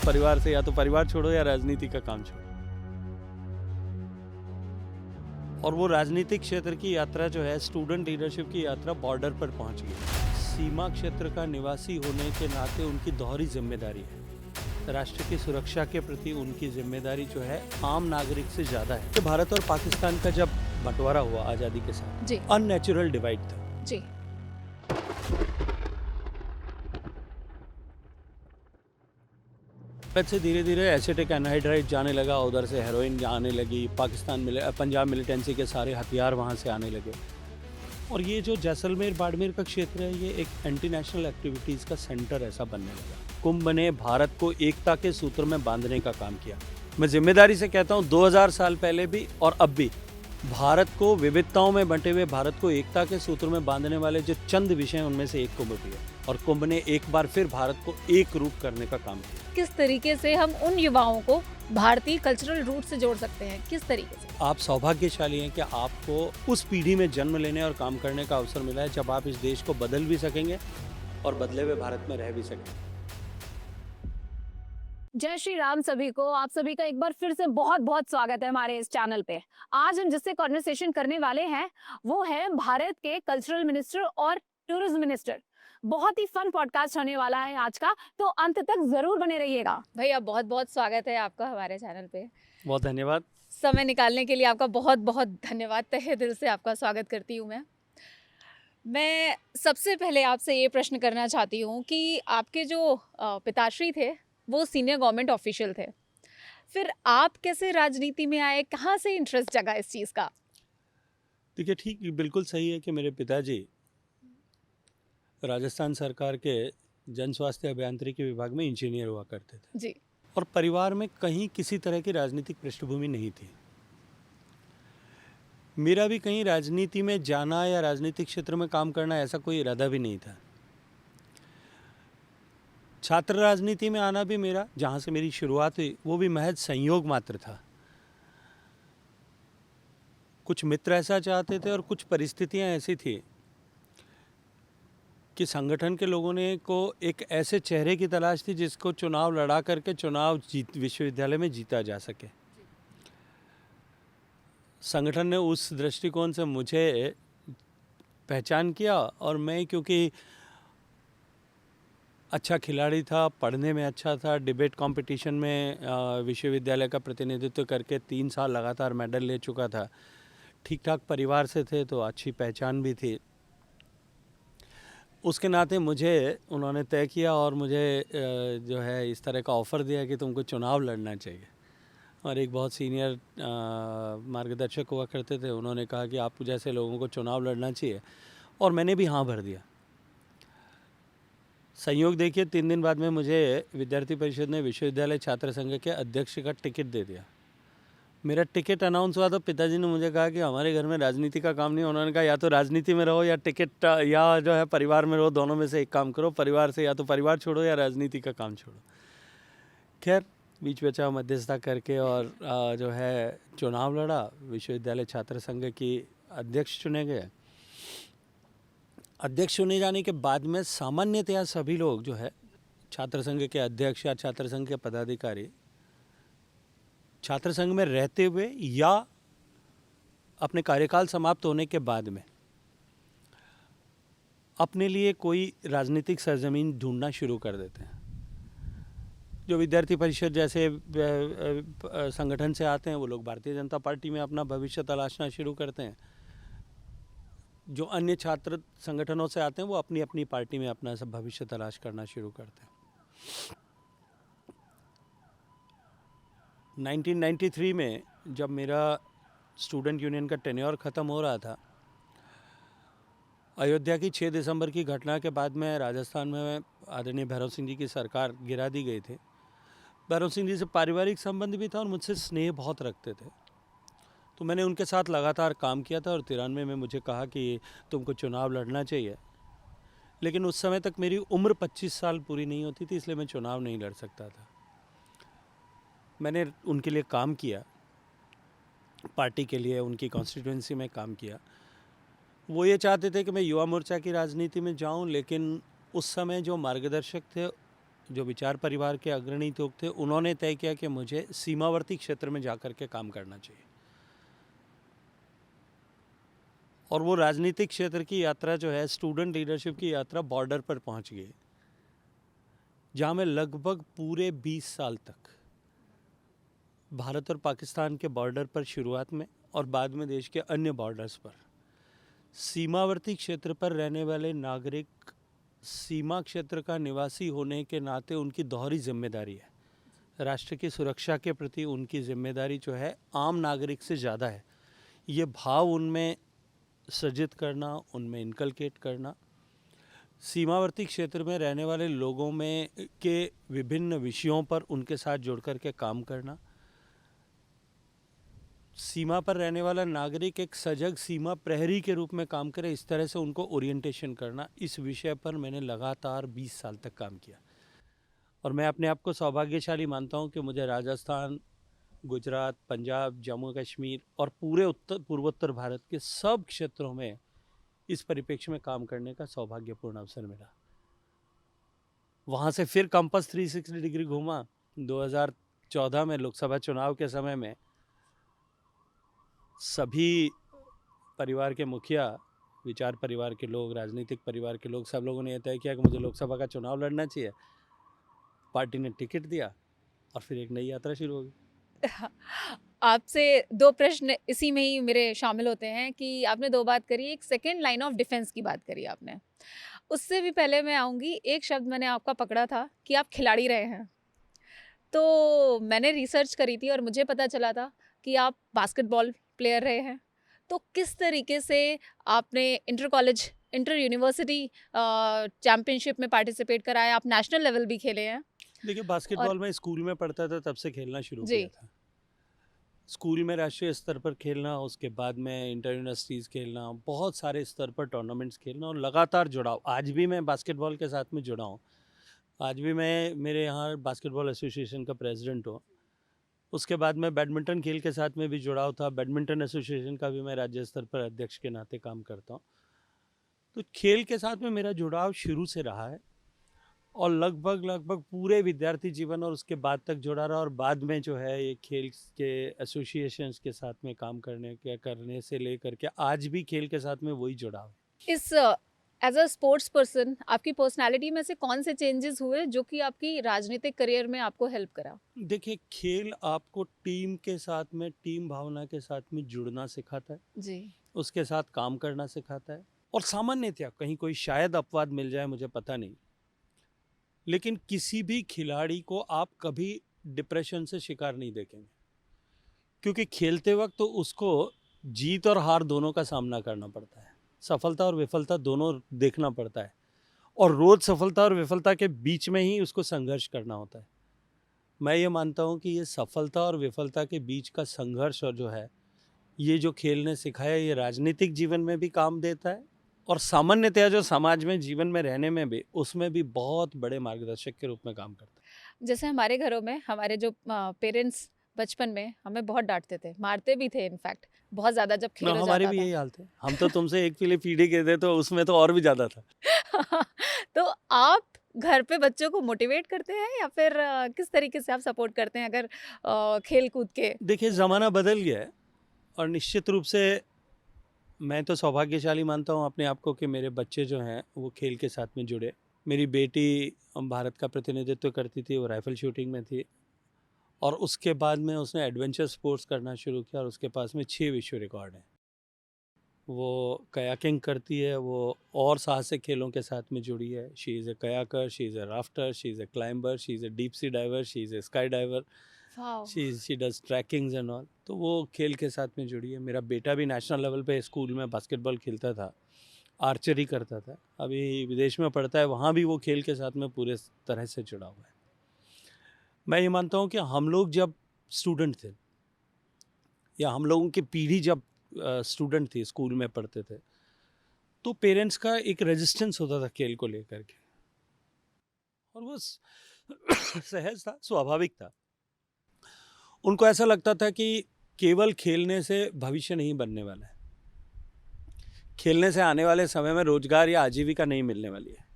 परिवार से या तो परिवार छोड़ो या राजनीति का काम छोड़ो। और वो राजनीतिक क्षेत्र की यात्रा जो है, स्टूडेंट लीडरशिप की यात्रा बॉर्डर पर पहुंच गई। सीमा क्षेत्र का निवासी होने के नाते उनकी दोहरी जिम्मेदारी है। राष्ट्र की सुरक्षा के प्रति उनकी जिम्मेदारी जो है आम नागरिक से ज़्यादा है। तो भारत और पाकिस्तान का जब बंटवारा हुआ आज़ादी के साथ, जी अननेचुरल डिवाइड था। जी से धीरे धीरे एसिटिक एनहाइड्राइड जाने लगा, उधर से हेरोइन आने लगी, पंजाब मिलिटेंसी के सारे हथियार वहाँ से आने लगे। और ये जो जैसलमेर बाड़मेर का क्षेत्र है, ये एक एंटी नेशनल एक्टिविटीज़ का सेंटर ऐसा बनने लगा। कुंभ ने भारत को एकता के सूत्र में बांधने का काम किया। मैं जिम्मेदारी से कहता हूँ, 2000 साल पहले भी और अब भी भारत को विविधताओं में बंटे हुए भारत को एकता के सूत्र में बांधने वाले जो चंद विषय हैं, उनमें से एक कुंभ भी है। और कुंभ ने एक बार फिर भारत को एक रूप करने का काम किया। किस तरीके से हम उन युवाओं को भारतीय कल्चरल रूट से जोड़ सकते हैं, किस तरीके से? आप सौभाग्यशाली हैं कि आपको उस पीढ़ी में जन्म लेने और काम करने का अवसर मिला है जब आप इस देश को बदल भी सकेंगे और बदले हुए भारत में रह भी सकेंगे। जय श्री राम सभी को। आप सभी का एक बार फिर से बहुत बहुत स्वागत है हमारे इस चैनल पे। आज हम जिससे कॉन्वर्सेशन करने वाले हैं वो है भारत के कल्चरल मिनिस्टर और टूरिज्म मिनिस्टर। बहुत ही फन पॉडकास्ट होने वाला है आज का, तो अंत तक जरूर बने रहिएगा। भैया बहुत बहुत स्वागत है आपका हमारे चैनल पे। बहुत धन्यवाद। समय निकालने के लिए आपका बहुत बहुत धन्यवाद। तहे दिल से आपका स्वागत करती हूँ मैं सबसे पहले आपसे ये प्रश्न करना चाहती हूँ कि आपके जो पिताश्री थे वो सीनियर गवर्नमेंट ऑफिशियल थे, फिर आप कैसे राजनीति में आए, कहाँ से इंटरेस्ट जगा इस चीज़ का? देखिए, ठीक बिल्कुल सही है कि मेरे पिताजी राजस्थान सरकार के जन स्वास्थ्य अभियांत्रिकी विभाग में इंजीनियर हुआ करते थे जी और परिवार में कहीं किसी तरह की राजनीतिक पृष्ठभूमि नहीं थी। मेरा भी कहीं राजनीति में जाना या राजनीतिक क्षेत्र में काम करना ऐसा कोई इरादा भी नहीं था। छात्र राजनीति में आना भी मेरा, जहाँ से मेरी शुरुआत हुई, वो भी महज संयोग मात्र था। कुछ मित्र ऐसा चाहते थे और कुछ परिस्थितियाँ ऐसी थी कि संगठन के लोगों ने को एक ऐसे चेहरे की तलाश थी जिसको चुनाव लड़ा करके चुनाव विश्वविद्यालय में जीता जा सके। संगठन ने उस दृष्टिकोण से मुझे पहचान किया और मैं, क्योंकि अच्छा खिलाड़ी था, पढ़ने में अच्छा था, डिबेट कंपटीशन में विश्वविद्यालय का प्रतिनिधित्व करके 3 साल लगातार मेडल ले चुका था, ठीक ठाक परिवार से थे तो अच्छी पहचान भी थी। उसके नाते मुझे उन्होंने तय किया और मुझे जो है इस तरह का ऑफ़र दिया कि तुमको चुनाव लड़ना चाहिए। और एक बहुत सीनियर मार्गदर्शक हुआ करते थे, उन्होंने कहा कि आप जैसे लोगों को चुनाव लड़ना चाहिए, और मैंने भी हाँ भर दिया। संयोग देखिए, 3 दिन बाद में मुझे विद्यार्थी परिषद ने विश्वविद्यालय छात्र संघ के अध्यक्ष का टिकट दे दिया। मेरा टिकट अनाउंस हुआ तो पिताजी ने मुझे कहा कि हमारे घर में राजनीति का काम नहीं। उन्होंने कहा या तो राजनीति में रहो या टिकट या जो है परिवार में रहो, दोनों में से एक काम करो। परिवार से या तो परिवार छोड़ो या राजनीति का काम छोड़ो। खैर, बीच बचाव मध्यस्थता करके और जो है चुनाव लड़ा, विश्वविद्यालय छात्र संघ की अध्यक्ष चुने गए। अध्यक्ष चुने जाने के बाद में सामान्यतया सभी लोग जो है छात्र संघ के अध्यक्ष या छात्र संघ के पदाधिकारी छात्र संघ में रहते हुए या अपने कार्यकाल समाप्त होने के बाद में अपने लिए कोई राजनीतिक सरजमीन ढूंढना शुरू कर देते हैं। जो विद्यार्थी परिषद जैसे संगठन से आते हैं वो लोग भारतीय जनता पार्टी में अपना भविष्य तलाशना शुरू करते हैं। जो अन्य छात्र संगठनों से आते हैं वो अपनी अपनी पार्टी में अपना सब भविष्य तलाश करना शुरू करते हैं। 1993 में जब मेरा स्टूडेंट यूनियन का टेन्योर ख़त्म हो रहा था, अयोध्या की 6 दिसंबर की घटना के बाद में राजस्थान में आदरणीय भैरव सिंह जी की सरकार गिरा दी गई थी। भैरव सिंह जी से पारिवारिक संबंध भी था और मुझसे स्नेह बहुत रखते थे, तो मैंने उनके साथ लगातार काम किया था। और 93 में मुझे कहा कि तुमको चुनाव लड़ना चाहिए, लेकिन उस समय तक मेरी उम्र 25 साल पूरी नहीं होती थी, इसलिए मैं चुनाव नहीं लड़ सकता था। मैंने उनके लिए काम किया, पार्टी के लिए उनकी कॉन्स्टिट्यूंसी में काम किया। वो ये चाहते थे कि मैं युवा मोर्चा की राजनीति में जाऊं, लेकिन उस समय जो मार्गदर्शक थे जो विचार परिवार के अग्रणी लोग थे, उन्होंने तय किया कि मुझे सीमावर्ती क्षेत्र में जाकर के काम करना चाहिए। और वो राजनीतिक क्षेत्र की यात्रा जो है, स्टूडेंट लीडरशिप की यात्रा बॉर्डर पर पहुंच गई, जहाँ मैं लगभग पूरे 20 साल तक भारत और पाकिस्तान के बॉर्डर पर शुरुआत में और बाद में देश के अन्य बॉर्डर्स पर सीमावर्ती क्षेत्र पर रहने वाले नागरिक, सीमा क्षेत्र का निवासी होने के नाते उनकी दोहरी जिम्मेदारी है। राष्ट्र की सुरक्षा के प्रति उनकी जिम्मेदारी जो है आम नागरिक से ज़्यादा है। ये भाव उनमें सृजित करना, उनमें इनकलकेट करना, सीमावर्ती क्षेत्र में रहने वाले लोगों में के विभिन्न विषयों पर उनके साथ जुड़ कर के काम करना, सीमा पर रहने वाला नागरिक एक सजग सीमा प्रहरी के रूप में काम करे, इस तरह से उनको ओरिएंटेशन करना, इस विषय पर मैंने लगातार 20 साल तक काम किया। और मैं अपने आप को सौभाग्यशाली मानता हूं कि मुझे राजस्थान, गुजरात, पंजाब, जम्मू कश्मीर और पूरे पूर्वोत्तर भारत के सब क्षेत्रों में इस परिप्रेक्ष्य में काम करने का सौभाग्यपूर्ण अवसर मिला। वहाँ से फिर कंपास 360 डिग्री घूमा। 2014 में लोकसभा चुनाव के समय में सभी परिवार के मुखिया, विचार परिवार के लोग, राजनीतिक परिवार के लोग, सब लोगों ने यह तय किया कि मुझे लोकसभा का चुनाव लड़ना चाहिए। पार्टी ने टिकट दिया और फिर एक नई यात्रा शुरू हो गई। आपसे दो प्रश्न इसी में ही मेरे शामिल होते हैं कि आपने दो बात करी, एक सेकेंड लाइन ऑफ डिफेंस की बात करी आपने। उससे भी पहले मैं आऊँगी, एक शब्द मैंने आपका पकड़ा था कि आप खिलाड़ी रहे हैं। तो मैंने रिसर्च करी थी और मुझे पता चला था कि आप बास्केटबॉल प्लेयर रहे हैं। तो किस तरीके से आपने inter college, inter university championship में पार्टिसिपेट करा है, आप नेशनल लेवल भी खेले हैं? देखिए, बास्केटबॉल में स्कूल में पढ़ता था, तब से खेलना शुरू किया था। स्कूल में राष्ट्रीय स्तर पर खेलना, उसके बाद में इंटर यूनिवर्सिटीज़ खेलना, बहुत सारे स्तर पर टूर्नामेंट्स खेलना और लगातार जुड़ाव। आज भी मैं बास्केटबॉल के साथ में जुड़ा हूँ। आज भी मैं मेरे यहाँ बास्केटबॉल एसोसिएशन का प्रेसिडेंट हूँ। उसके बाद मैं बैडमिंटन खेल के साथ में भी जुड़ाव था। बैडमिंटन एसोसिएशन का भी मैं राज्य स्तर पर अध्यक्ष के नाते काम करता हूँ। तो खेल के साथ में मेरा जुड़ाव शुरू से रहा है और लगभग पूरे विद्यार्थी जीवन और उसके बाद तक जुड़ा रहा। और बाद में जो है ये खेल के एसोसिएशंस के साथ में काम करने से लेकर के आज भी खेल के साथ में वही जुड़ाव है। इस एज अ स्पोर्ट्स पर्सन आपकी पर्सनालिटी में से कौन से चेंजेस हुए जो कि आपकी राजनीतिक करियर में आपको हेल्प करा? देखिए, खेल आपको टीम के साथ में, टीम भावना के साथ में जुड़ना सिखाता है जी। उसके साथ काम करना सिखाता है। और सामान्यतया कहीं कोई शायद अपवाद मिल जाए, मुझे पता नहीं, लेकिन किसी भी खिलाड़ी को आप कभी डिप्रेशन से शिकार नहीं देखेंगे, क्योंकि खेलते वक्त तो उसको जीत और हार दोनों का सामना करना पड़ता है, सफलता और विफलता दोनों देखना पड़ता है और रोज सफलता और विफलता के बीच में ही उसको संघर्ष करना होता है। मैं ये मानता हूँ कि ये सफलता और विफलता के बीच का संघर्ष और जो है, ये जो खेल ने सिखाया, ये राजनीतिक जीवन में भी काम देता है और सामान्यतया जो समाज में जीवन में रहने में भी, उसमें भी बहुत बड़े मार्गदर्शक के रूप में काम करता है। जैसे हमारे घरों में हमारे जो पेरेंट्स बचपन में हमें बहुत डांटते थे, मारते भी थे इनफैक्ट बहुत ज्यादा जब खेल हो जाता था। हमारे भी यही हाल थे। हम तो तुमसे एक पीढ़ी के थे, तो उसमें तो और भी ज्यादा था। तो आप घर पे बच्चों को मोटिवेट करते हैं या फिर किस तरीके से आप सपोर्ट करते हैं अगर खेल कूद के? देखिए, ज़माना बदल गया है और निश्चित रूप से मैं तो सौभाग्यशाली मानता हूँ अपने आप को कि मेरे बच्चे जो हैं वो खेल के साथ में जुड़े। मेरी बेटी भारत का प्रतिनिधित्व करती थी, वो राइफल शूटिंग में थी और उसके बाद में उसने एडवेंचर स्पोर्ट्स करना शुरू किया और उसके पास में 6 विश्व रिकॉर्ड हैं। वो कयाकिंग करती है, वो और साहसिक खेलों के साथ में जुड़ी है। She is a kayaker, she is a rafter, she is a climber, she is a deep sea diver, she is a skydiver, she does trekkings and all. तो वो खेल के साथ में जुड़ी है। मेरा बेटा भी नेशनल लेवल पे स्कूल में बास्केटबॉल खेलता था, आर्चरी करता था, अभी विदेश में पढ़ता है, वहाँ भी वो खेल के साथ में पूरे तरह से जुड़ा हुआ है। मैं ये मानता हूँ कि हम लोग जब स्टूडेंट थे या हम लोगों की पीढ़ी जब स्टूडेंट थी, स्कूल में पढ़ते थे, तो पेरेंट्स का एक रेजिस्टेंस होता था खेल को लेकर के और वो सहज था, स्वाभाविक था। उनको ऐसा लगता था कि केवल खेलने से भविष्य नहीं बनने वाला है, खेलने से आने वाले समय में रोजगार या आजीविका नहीं मिलने वाली है।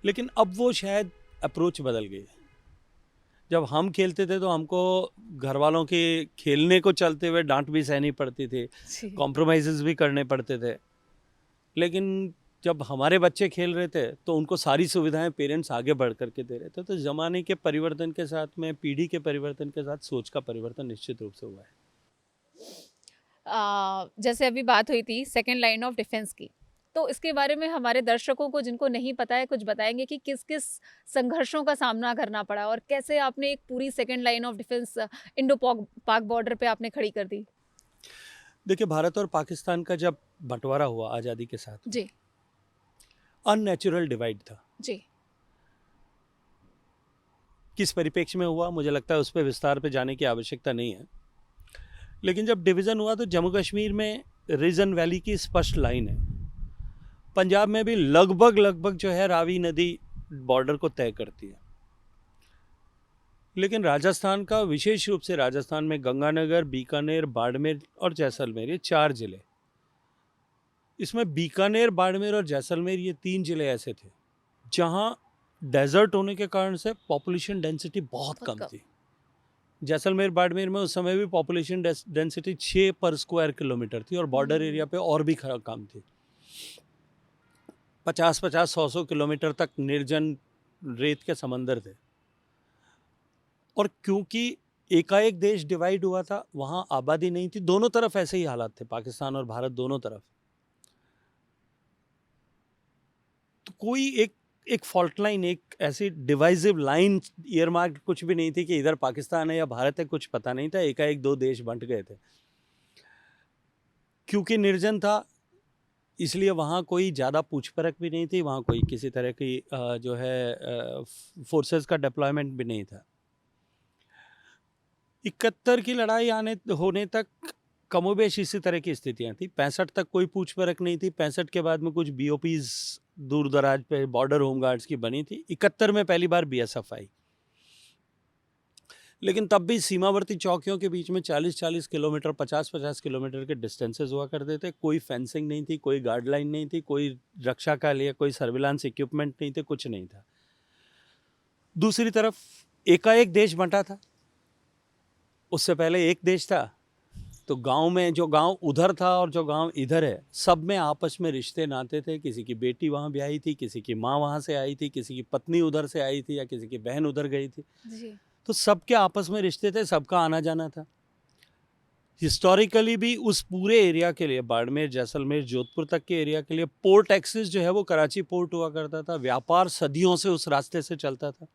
लेकिन अब वो शायद अप्रोच बदल गई है। जब हम खेलते थे तो हमको घर वालों के खेलने को चलते हुए डांट भी सहनी पड़ती थी, जी। कॉम्प्रोमाइज़ेस भी करने पड़ते थे। लेकिन जब हमारे बच्चे खेल रहे थे तो उनको सारी सुविधाएं पेरेंट्स आगे बढ़ करके दे रहे थे। तो ज़माने के परिवर्तन के साथ में, पीढ़ी के परिवर्तन के साथ सोच का परिवर्तन निश्चित रूप से हुआ है। जैसे अभी बात हुई थी सेकंड लाइन ऑफ डिफेंस की, तो इसके बारे में हमारे दर्शकों को जिनको नहीं पता है कुछ बताएंगे कि किस किस संघर्षों का सामना करना पड़ा और कैसे आपने एक पूरी second line of defence Indo पाक बॉर्डर पे आपने खड़ी कर दी। देखिए, भारत और पाकिस्तान का जब बंटवारा हुआ आज़ादी के साथ, जी। अननेचुरल डिवाइड था। जी। किस परिप्रेक्ष्य में हुआ, मुझे लगता है उस पर विस्तार पे जाने की आवश्यकता नहीं है। लेकिन जब डिवीज़न हुआ तो जम्मू कश्मीर में रीजन वैली की स्पष्ट लाइन है। पंजाब में भी लगभग लगभग जो है रावी नदी बॉर्डर को तय करती है। लेकिन राजस्थान का, विशेष रूप से राजस्थान में गंगानगर, बीकानेर, बाड़मेर और जैसलमेर, ये 4 जिले। इसमें बीकानेर, बाड़मेर और जैसलमेर, ये 3 जिले ऐसे थे जहां डेजर्ट होने के कारण से पॉपुलेशन डेंसिटी बहुत बहुत कम कम। थी। जैसलमेर, बाड़मेर में उस समय भी पॉपुलेशन डेंसिटी 6 पर स्क्वायर किलोमीटर थी और बॉर्डर एरिया पे और भी कम थी। 50-50, 100-100 किलोमीटर तक निर्जन रेत के समंदर थे। और क्योंकि एकाएक देश डिवाइड हुआ था, वहाँ आबादी नहीं थी। दोनों तरफ ऐसे ही हालात थे, पाकिस्तान और भारत दोनों तरफ। तो कोई एक फॉल्ट लाइन, एक ऐसी डिवाइसिव लाइन ईयरमार्क कुछ भी नहीं थी कि इधर पाकिस्तान है या भारत है, कुछ पता नहीं था। एकाएक 2 देश बंट गए थे। क्योंकि निर्जन था, इसलिए वहाँ कोई ज़्यादा पूछ परख भी नहीं थी, वहाँ कोई किसी तरह की जो है फोर्सेस का डिप्लॉयमेंट भी नहीं था। 71 की लड़ाई होने तक कमोबेश इसी तरह की स्थितियां थी। 65 तक कोई पूछ परख नहीं थी। 65 के बाद में कुछ बीओपीज दूर दराज पे बॉर्डर होमगार्ड्स की बनी थी। 71 में पहली बार बीएसएफ आई। लेकिन तब भी सीमावर्ती चौकियों के बीच में 40-40 किलोमीटर, 50-50 किलोमीटर के डिस्टेंसेस हुआ करते थे। कोई फेंसिंग नहीं थी, कोई गाइडलाइन नहीं थी, कोई रक्षा का लिए कोई सर्विलांस इक्विपमेंट नहीं थे, कुछ नहीं था। दूसरी तरफ एकाएक देश बंटा था। उससे पहले एक देश था। तो गांव में, जो गांव उधर था और जो गांव इधर है, सब में आपस में रिश्ते नाते थे। किसी की बेटी वहां ब्याही थी, किसी की माँ वहां से आई थी, किसी की पत्नी उधर से आई थी या किसी की बहन उधर गई थी। जी। तो सबके आपस में रिश्ते थे, सबका आना जाना था। हिस्टोरिकली भी उस पूरे एरिया के लिए, बाड़मेर, जैसलमेर, जोधपुर तक के एरिया के लिए पोर्ट एक्सेस जो है वो कराची पोर्ट हुआ करता था। व्यापार सदियों से उस रास्ते से चलता था।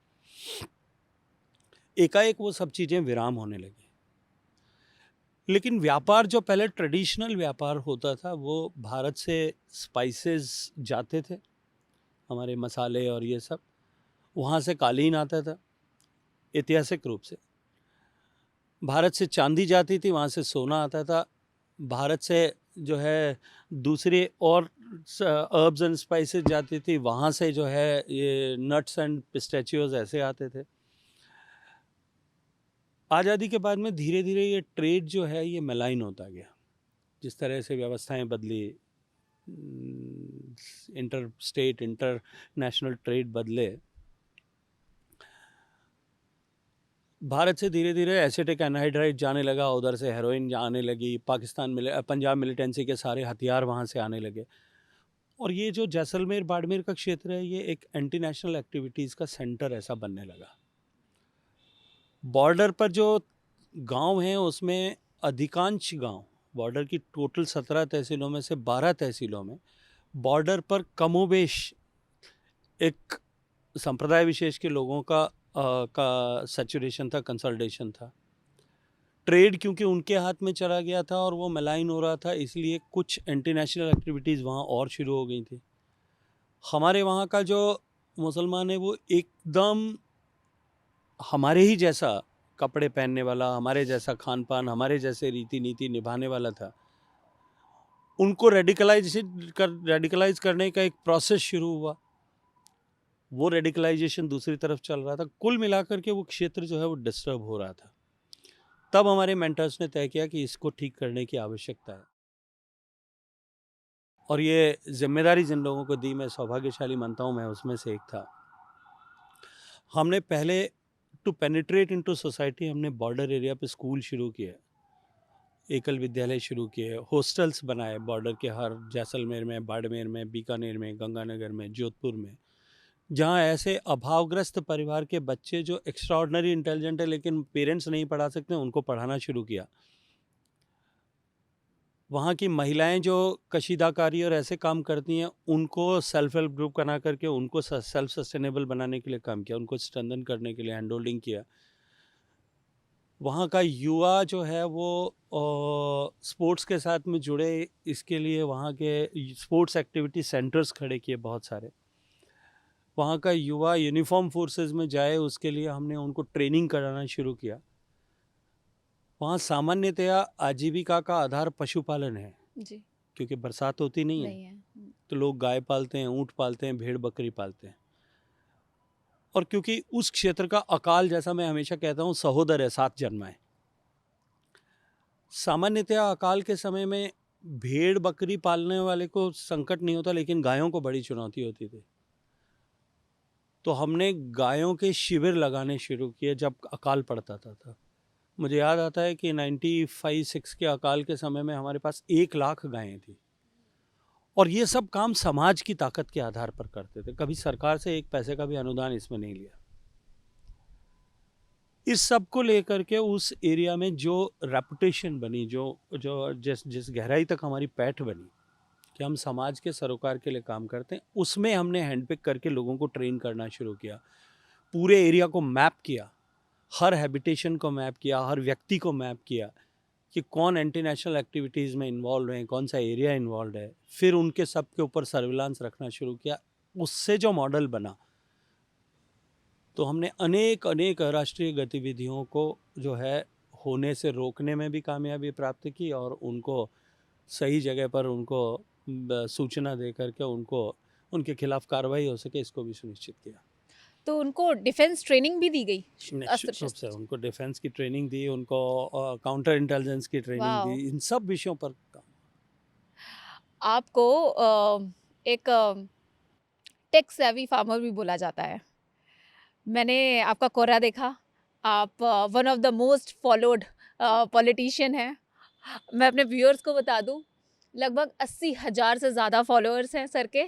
एकाएक वो सब चीज़ें विराम होने लगी। लेकिन व्यापार जो पहले ट्रेडिशनल व्यापार होता था, वो भारत से स्पाइसेस जाते थे, हमारे मसाले और ये सब। वहाँ से कालीन आता था, ऐतिहासिक रूप से। भारत से चांदी जाती थी, वहाँ से सोना आता था। भारत से जो है दूसरे और हर्ब्स एंड स्पाइसेस जाती थी, वहाँ से जो है ये नट्स एंड पिस्टैचियोज ऐसे आते थे। आज़ादी के बाद में धीरे धीरे ये ट्रेड जो है ये मलाइन होता गया। जिस तरह से व्यवस्थाएं बदली, इंटर स्टेट, इंटरनेशनल ट्रेड बदले, भारत से धीरे धीरे एसिटिक एनहाइड्राइड जाने लगा, उधर से हेरोइन आने लगी, पंजाब मिलिटेंसी के सारे हथियार वहाँ से आने लगे। और ये जो जैसलमेर बाड़मेर का क्षेत्र है, ये एक एंटी नेशनल एक्टिविटीज़ का सेंटर ऐसा बनने लगा। बॉर्डर पर जो गांव हैं उसमें अधिकांश गांव, बॉर्डर की टोटल 17 तहसीलों में से 12 तहसीलों में बॉर्डर पर कमोबेश एक संप्रदाय विशेष के लोगों का सैचुरेशन था, कंसोलिडेशन था। ट्रेड क्योंकि उनके हाथ में चला गया था और वो मलाइन हो रहा था, इसलिए कुछ एंटी नेशनल एक्टिविटीज़ वहाँ और शुरू हो गई थी। हमारे वहाँ का जो मुसलमान है वो एकदम हमारे ही जैसा कपड़े पहनने वाला, हमारे जैसा खान पान, हमारे जैसे रीति नीति निभाने वाला था। उनको रेडिकलाइज करने का एक प्रोसेस शुरू हुआ। वो रेडिकलाइजेशन दूसरी तरफ चल रहा था। कुल मिलाकर के वो क्षेत्र जो है वो डिस्टर्ब हो रहा था। तब हमारे मेंटर्स ने तय किया कि इसको ठीक करने की आवश्यकता है। और ये जिम्मेदारी जिन लोगों को दी, मैं सौभाग्यशाली मानता हूँ, मैं उसमें से एक था। हमने पहले टू पेनिट्रेट इनटू सोसाइटी हमने बॉर्डर एरिया पे स्कूल शुरू किए, एकल विद्यालय शुरू किए, हॉस्टल्स बनाए बॉर्डर के हर जैसलमेर में, बाड़मेर में, बीकानेर में, गंगानगर में, जोधपुर में, जहाँ ऐसे अभावग्रस्त परिवार के बच्चे जो एक्स्ट्रा ऑर्डनरी इंटेलिजेंट है लेकिन पेरेंट्स नहीं पढ़ा सकते, उनको पढ़ाना शुरू किया। वहाँ की महिलाएं जो कशीदाकारी और ऐसे काम करती हैं, उनको सेल्फ हेल्प ग्रुप बना करके उनको सेल्फ सस्टेनेबल बनाने के लिए काम किया, उनको स्ट्रेंथन करने के लिए हैंड होल्डिंग किया। वहाँ का युवा जो है वो स्पोर्ट्स के साथ में जुड़े, इसके लिए वहाँ के स्पोर्ट्स एक्टिविटी सेंटर्स खड़े किए बहुत सारे। वहाँ का युवा यूनिफॉर्म फोर्सेस में जाए, उसके लिए हमने उनको ट्रेनिंग कराना शुरू किया। वहाँ सामान्यतया आजीविका का आधार पशुपालन है जी, क्योंकि बरसात होती नहीं है, नहीं है। तो लोग गाय पालते हैं, ऊँट पालते हैं, भेड़ बकरी पालते हैं। और क्योंकि उस क्षेत्र का अकाल, जैसा मैं हमेशा कहता हूँ, सहोदर है, साथ जन्मा है। सामान्यतया अकाल के समय में भेड़ बकरी पालने वाले को संकट नहीं होता, लेकिन गायों को बड़ी चुनौती होती थी। तो हमने गायों के शिविर लगाने शुरू किए जब अकाल पड़ता था। मुझे याद आता है कि 95-6 के अकाल के समय में हमारे पास 1 लाख गायें थी, और ये सब काम समाज की ताकत के आधार पर करते थे। कभी सरकार से 1 पैसे का भी अनुदान इसमें नहीं लिया। इस सब को लेकर के उस एरिया में जो रेपुटेशन बनी, जो जिस गहराई तक हमारी पैठ बनी कि हम समाज के सरोकार के लिए काम करते हैं, उसमें हमने हैंडपिक करके लोगों को ट्रेन करना शुरू किया। पूरे एरिया को मैप किया, हर हैबिटेशन को मैप किया, हर व्यक्ति को मैप किया कि कौन एंटी नेशनल एक्टिविटीज़ में इन्वॉल्व है, कौन सा एरिया इन्वॉल्व है। फिर उनके सब के ऊपर सर्विलांस रखना शुरू किया। उससे जो मॉडल बना, तो हमने अनेक राष्ट्रीय गतिविधियों को जो है होने से रोकने में भी कामयाबी प्राप्त की, और उनको सही जगह पर उनको सूचना दे करके उनके खिलाफ कार्रवाई हो सके, इसको भी सुनिश्चित किया। तो उनको डिफेंस ट्रेनिंग भी दी गई, अस्त्र निश्चित रूप से शस्त्र। उनको डिफेंस की ट्रेनिंग दी, उनको काउंटर इंटेलिजेंस की ट्रेनिंग वाओ। दी, इन सब विषयों पर काम। आपको एक टेक सेवी फार्मर भी बोला जाता है। मैंने आपका कोरा देखा, आप one of the most followed politician हैं। मैं अपने व्यूअर्स को बता दूं, लगभग 80,000 से ज़्यादा फॉलोअर्स हैं सर के,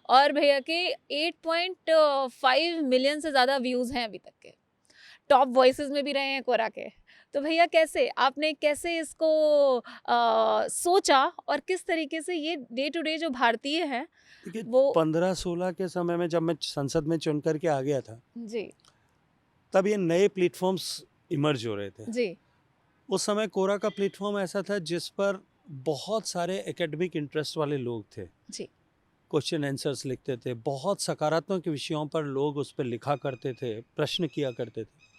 और भैया के 8.5 मिलियन से ज़्यादा व्यूज़ हैं अभी तक के। टॉप वॉइसेस में भी रहे हैं कोरा के। तो भैया आपने कैसे इसको सोचा, और किस तरीके से ये डे टू डे जो भारतीय हैं देखिए, वो 15-16 के समय में जब मैं संसद में चुन करके आ गया था, जी तब ये नए प्लेटफॉर्म्स इमर्ज हो रहे थे। जी उस समय कोरा का प्लेटफॉर्म ऐसा था जिस पर बहुत सारे एकेडमिक इंटरेस्ट वाले लोग थे, जी क्वेश्चन आंसर्स लिखते थे, बहुत सकारात्मक विषयों पर लोग उस पर लिखा करते थे, प्रश्न किया करते थे।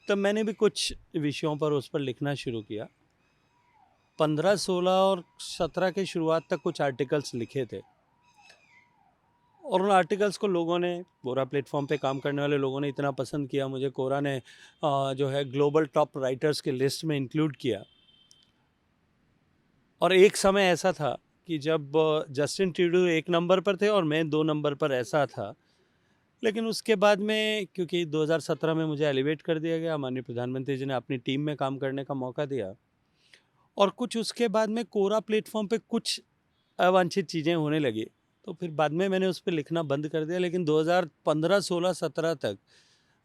तब मैंने भी कुछ विषयों पर उस पर लिखना शुरू किया। 15, 16 और 17 के शुरुआत तक कुछ आर्टिकल्स लिखे थे, और उन आर्टिकल्स को लोगों ने, कोरा प्लेटफॉर्म पे काम करने वाले लोगों ने इतना पसंद किया, मुझे कोरा ने जो है ग्लोबल टॉप राइटर्स के लिस्ट में इंक्लूड किया। और एक समय ऐसा था कि जब जस्टिन ट्रूडो 1 नंबर पर थे और मैं 2 नंबर पर, ऐसा था। लेकिन उसके बाद में क्योंकि 2017 में मुझे एलिवेट कर दिया गया, माननीय प्रधानमंत्री जी ने अपनी टीम में काम करने का मौका दिया, और कुछ उसके बाद में कोरा प्लेटफॉर्म पे कुछ अवांछित चीज़ें होने लगी, तो फिर बाद में मैंने उस पर लिखना बंद कर दिया। लेकिन 2015, 16, 17 तक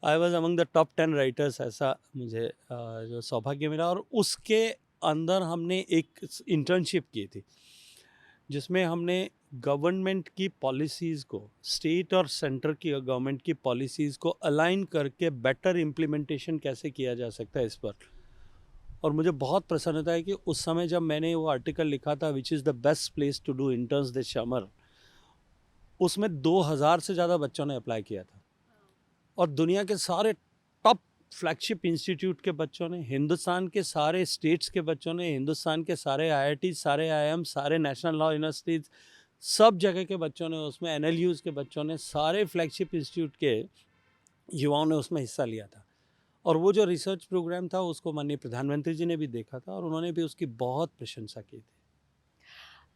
I was among the top 10 writers, ऐसा मुझे जो सौभाग्य मिला। और उसके अंदर हमने एक इंटर्नशिप की थी जिसमें हमने गवर्नमेंट की पॉलिसीज़ को, स्टेट और सेंटर की गवर्नमेंट की पॉलिसीज़ को अलाइन करके बेटर इम्प्लीमेंटेशन कैसे किया जा सकता है इस पर। और मुझे बहुत प्रसन्नता है कि उस समय जब मैंने वो आर्टिकल लिखा था, which is the best place to do interns this summer, उसमें 2000 से ज़्यादा बच्चों ने अप्लाई किया था, और दुनिया के सारे टॉप फ्लैगशिप इंस्टीट्यूट के बच्चों ने, हिंदुस्तान के सारे स्टेट्स के बच्चों ने, हिंदुस्तान के सारे IIT, सारे IIM, सारे नेशनल लॉ यूनिवर्सिटीज़, सब जगह के बच्चों ने उसमें, NLUs के बच्चों ने, सारे फ्लैगशिप इंस्टीट्यूट के युवाओं ने उसमें हिस्सा लिया था। और वो जो रिसर्च प्रोग्राम था उसको माननीय प्रधानमंत्री जी ने भी देखा था, और उन्होंने भी उसकी बहुत प्रशंसा की थी।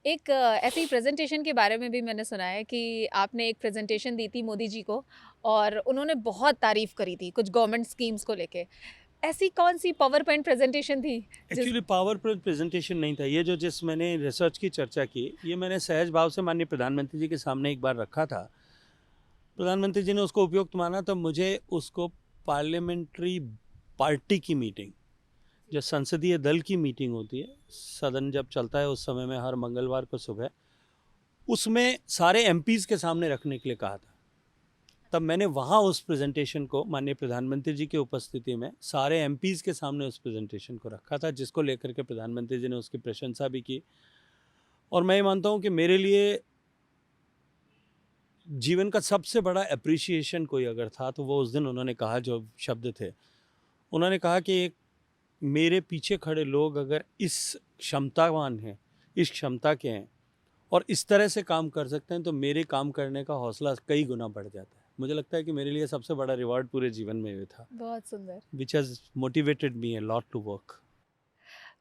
एक ऐसी प्रेजेंटेशन के बारे में भी मैंने सुना है कि आपने एक प्रेजेंटेशन दी थी मोदी जी को, और उन्होंने बहुत तारीफ करी थी कुछ गवर्नमेंट स्कीम्स को लेके। ऐसी कौन सी पावर पॉइंट प्रेजेंटेशन थी जिस एक्चुअली पावर प्रेजेंटेशन नहीं था ये, जो जिस मैंने रिसर्च की चर्चा की, ये मैंने सहज भाव से माननीय प्रधानमंत्री जी के सामने एक बार रखा था। प्रधानमंत्री जी ने उसको उपयुक्त माना, तो मुझे उसको पार्लियामेंट्री पार्टी की मीटिंग, जो संसदीय दल की मीटिंग होती है, सदन जब चलता है उस समय में हर मंगलवार को सुबह, उसमें सारे एमपीज़ के सामने रखने के लिए कहा था। तब मैंने वहाँ उस प्रेजेंटेशन को माननीय प्रधानमंत्री जी की उपस्थिति में सारे एमपीज़ के सामने उस प्रेजेंटेशन को रखा था, जिसको लेकर के प्रधानमंत्री जी ने उसकी प्रशंसा भी की। और मैं ये मानता हूँ कि मेरे लिए जीवन का सबसे बड़ा एप्रिसिएशन कोई अगर था तो वो उस दिन उन्होंने कहा, जो शब्द थे, उन्होंने कहा कि एक मेरे पीछे खड़े लोग अगर इस क्षमतावान हैं, इस क्षमता के हैं और इस तरह से काम कर सकते हैं, तो मेरे काम करने का हौसला कई गुना बढ़ जाता है। मुझे लगता है कि मेरे लिए सबसे बड़ा रिवॉर्ड पूरे जीवन में ये था, बहुत सुंदर। Which has motivated me a lot to work.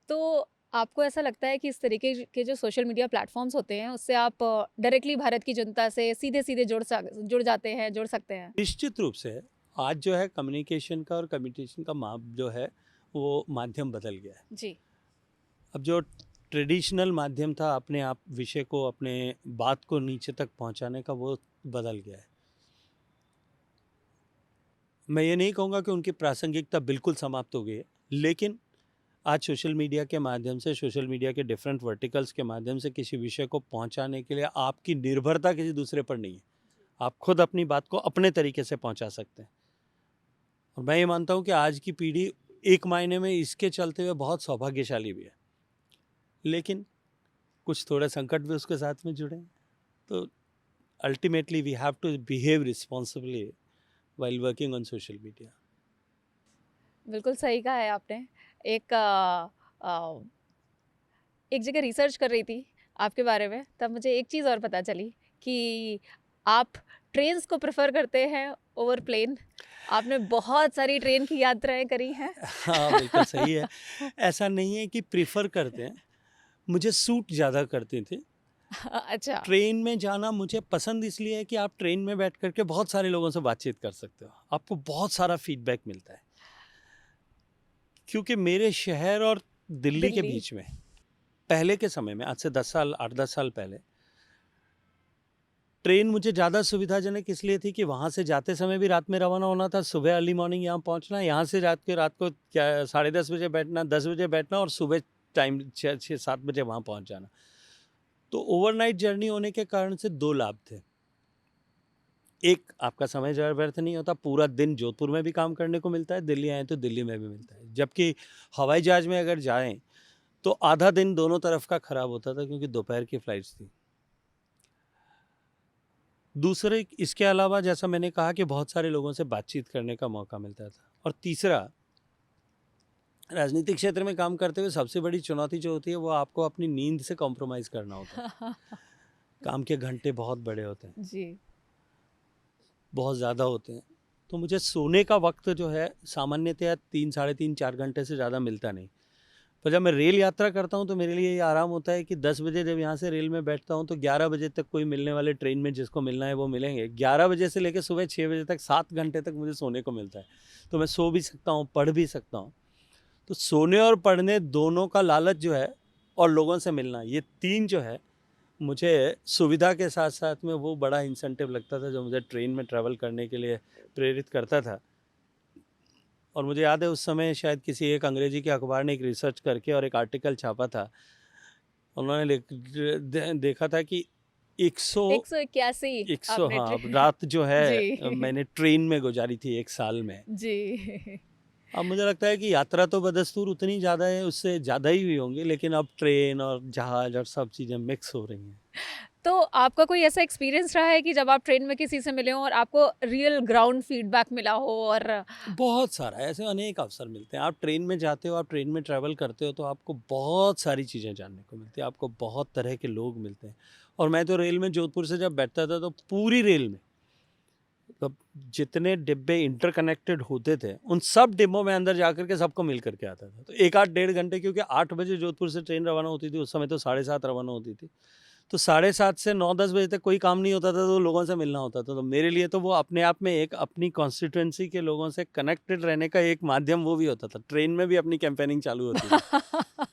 तो आपको ऐसा लगता है कि इस तरीके के जो सोशल मीडिया प्लेटफॉर्म्स होते हैं उससे आप डायरेक्टली भारत की जनता से सीधे सीधे जुड़ जाते हैं, जुड़ सकते हैं? निश्चित रूप से आज जो है कम्युनिकेशन का और कम्युनिकेशन का माप जो है वो माध्यम बदल गया है। जी। अब जो ट्रेडिशनल माध्यम था अपने आप विषय को, अपने बात को नीचे तक पहुंचाने का, वो बदल गया है। मैं ये नहीं कहूँगा कि उनकी प्रासंगिकता बिल्कुल समाप्त हो गई है, लेकिन आज सोशल मीडिया के माध्यम से, सोशल मीडिया के डिफरेंट वर्टिकल्स के माध्यम से किसी विषय को पहुंचाने के लिए आपकी निर्भरता किसी दूसरे पर नहीं है। आप खुद अपनी बात को अपने तरीके से पहुंचा सकते हैं। और मैं ये मानता हूँ कि आज की पीढ़ी एक मायने में इसके चलते हुए बहुत सौभाग्यशाली भी है, लेकिन कुछ थोड़े संकट भी उसके साथ में जुड़े हैं। तो ultimately we have to behave responsibly while working on social media. बिल्कुल सही कहा है आपने। एक एक जगह रिसर्च कर रही थी आपके बारे में, तब मुझे एक चीज़ और पता चली कि आप ट्रेन्स को प्रेफर करते हैं ओवर प्लेन। आपने बहुत सारी ट्रेन की यात्राएं करी हैं। हाँ, बिल्कुल सही है। ऐसा नहीं है कि प्रेफर करते हैं, मुझे सूट ज़्यादा करते थे। अच्छा। ट्रेन में जाना मुझे पसंद इसलिए है कि आप ट्रेन में बैठ करके बहुत सारे लोगों से बातचीत कर सकते हो, आपको बहुत सारा फीडबैक मिलता है। क्योंकि मेरे शहर और दिल्ली के बीच में पहले के समय में, आज से 10 साल 8-10 साल पहले, ट्रेन मुझे ज़्यादा सुविधाजनक इसलिए थी कि वहाँ से जाते समय भी रात में रवाना होना था, सुबह अर्ली मॉर्निंग यहाँ पहुँचना, यहाँ से रात को क्या 10:30 बजे बैठना, 10 बजे बैठना और सुबह टाइम 6-7 बजे वहाँ पहुँच जाना। तो ओवरनाइट जर्नी होने के कारण से 2 लाभ थे। एक, आपका समय ज़्यादा व्यर्थ नहीं होता, पूरा दिन जोधपुर में भी काम करने को मिलता है, दिल्ली आए तो दिल्ली में भी मिलता है। जबकि हवाई जहाज़ में अगर जाएं तो आधा दिन दोनों तरफ का खराब होता था, क्योंकि दोपहर की फ्लाइट्स थी। दूसरे, इसके अलावा जैसा मैंने कहा कि बहुत सारे लोगों से बातचीत करने का मौका मिलता था। और तीसरा, राजनीतिक क्षेत्र में काम करते हुए सबसे बड़ी चुनौती जो होती है वो आपको अपनी नींद से कॉम्प्रोमाइज़ करना होता है। काम के घंटे बहुत बड़े होते हैं जी। बहुत ज़्यादा होते हैं, तो मुझे सोने का वक्त जो है सामान्यतया 3-3.5-4 घंटे से ज़्यादा मिलता नहीं। पर जब मैं रेल यात्रा करता हूँ तो मेरे लिए ये आराम होता है कि 10 बजे जब यहाँ से रेल में बैठता हूँ तो 11 बजे तक कोई मिलने वाले ट्रेन में जिसको मिलना है वो मिलेंगे। 11 बजे से लेकर सुबह 6 बजे तक 7 घंटे तक मुझे सोने को मिलता है, तो मैं सो भी सकता हूँ, पढ़ भी सकता हूँ। तो सोने और पढ़ने दोनों का लालच जो है, और लोगों से मिलना, ये 3 जो है मुझे सुविधा के साथ साथ में वो बड़ा इंसेंटिव लगता था, जो मुझे ट्रेन में ट्रैवल करने के लिए प्रेरित करता था। और मुझे याद है उस समय शायद किसी एक अंग्रेजी के अखबार ने एक रिसर्च करके और एक आर्टिकल छापा था। उन्होंने देखा था कि 181 आपने हाँ, रात जो है जी। मैंने ट्रेन में गुजारी थी 1 साल में। जी। अब मुझे लगता है कि यात्रा तो बदस्तूर उतनी ज़्यादा है, उससे ज़्यादा ही हुई होंगी, लेकिन अब ट्रेन और जहाज़ और सब चीज़ें मिक्स हो रही हैं। तो आपका कोई ऐसा एक्सपीरियंस रहा है कि जब आप ट्रेन में किसी से मिले हो और आपको रियल ग्राउंड फीडबैक मिला हो? और बहुत सारा ऐसे अनेक अवसर मिलते हैं। आप ट्रेन में जाते हो, आप ट्रेन में ट्रैवल करते हो, तो आपको बहुत सारी चीज़ें जानने को मिलती है, आपको बहुत तरह के लोग मिलते हैं। और मैं तो रेल में जोधपुर से जब बैठता था तो पूरी रेल में मतलब जितने डिब्बे इंटरकनेक्टेड होते थे उन सब डिब्बों में अंदर जाकर के सबको मिल करके आता था। तो 1 आध 1.5 घंटे, क्योंकि 8 बजे जोधपुर से ट्रेन रवाना होती थी, उस समय तो 7:30 रवाना होती थी, तो 7:30 से 9-10 बजे तक कोई काम नहीं होता था, तो लोगों से मिलना होता था। तो मेरे लिए तो वो अपने आप में एक अपनी कॉन्स्टिट्यूएंसी के लोगों से कनेक्टेड रहने का एक माध्यम वो भी होता था। ट्रेन में भी अपनी कैंपेनिंग चालू होती थी।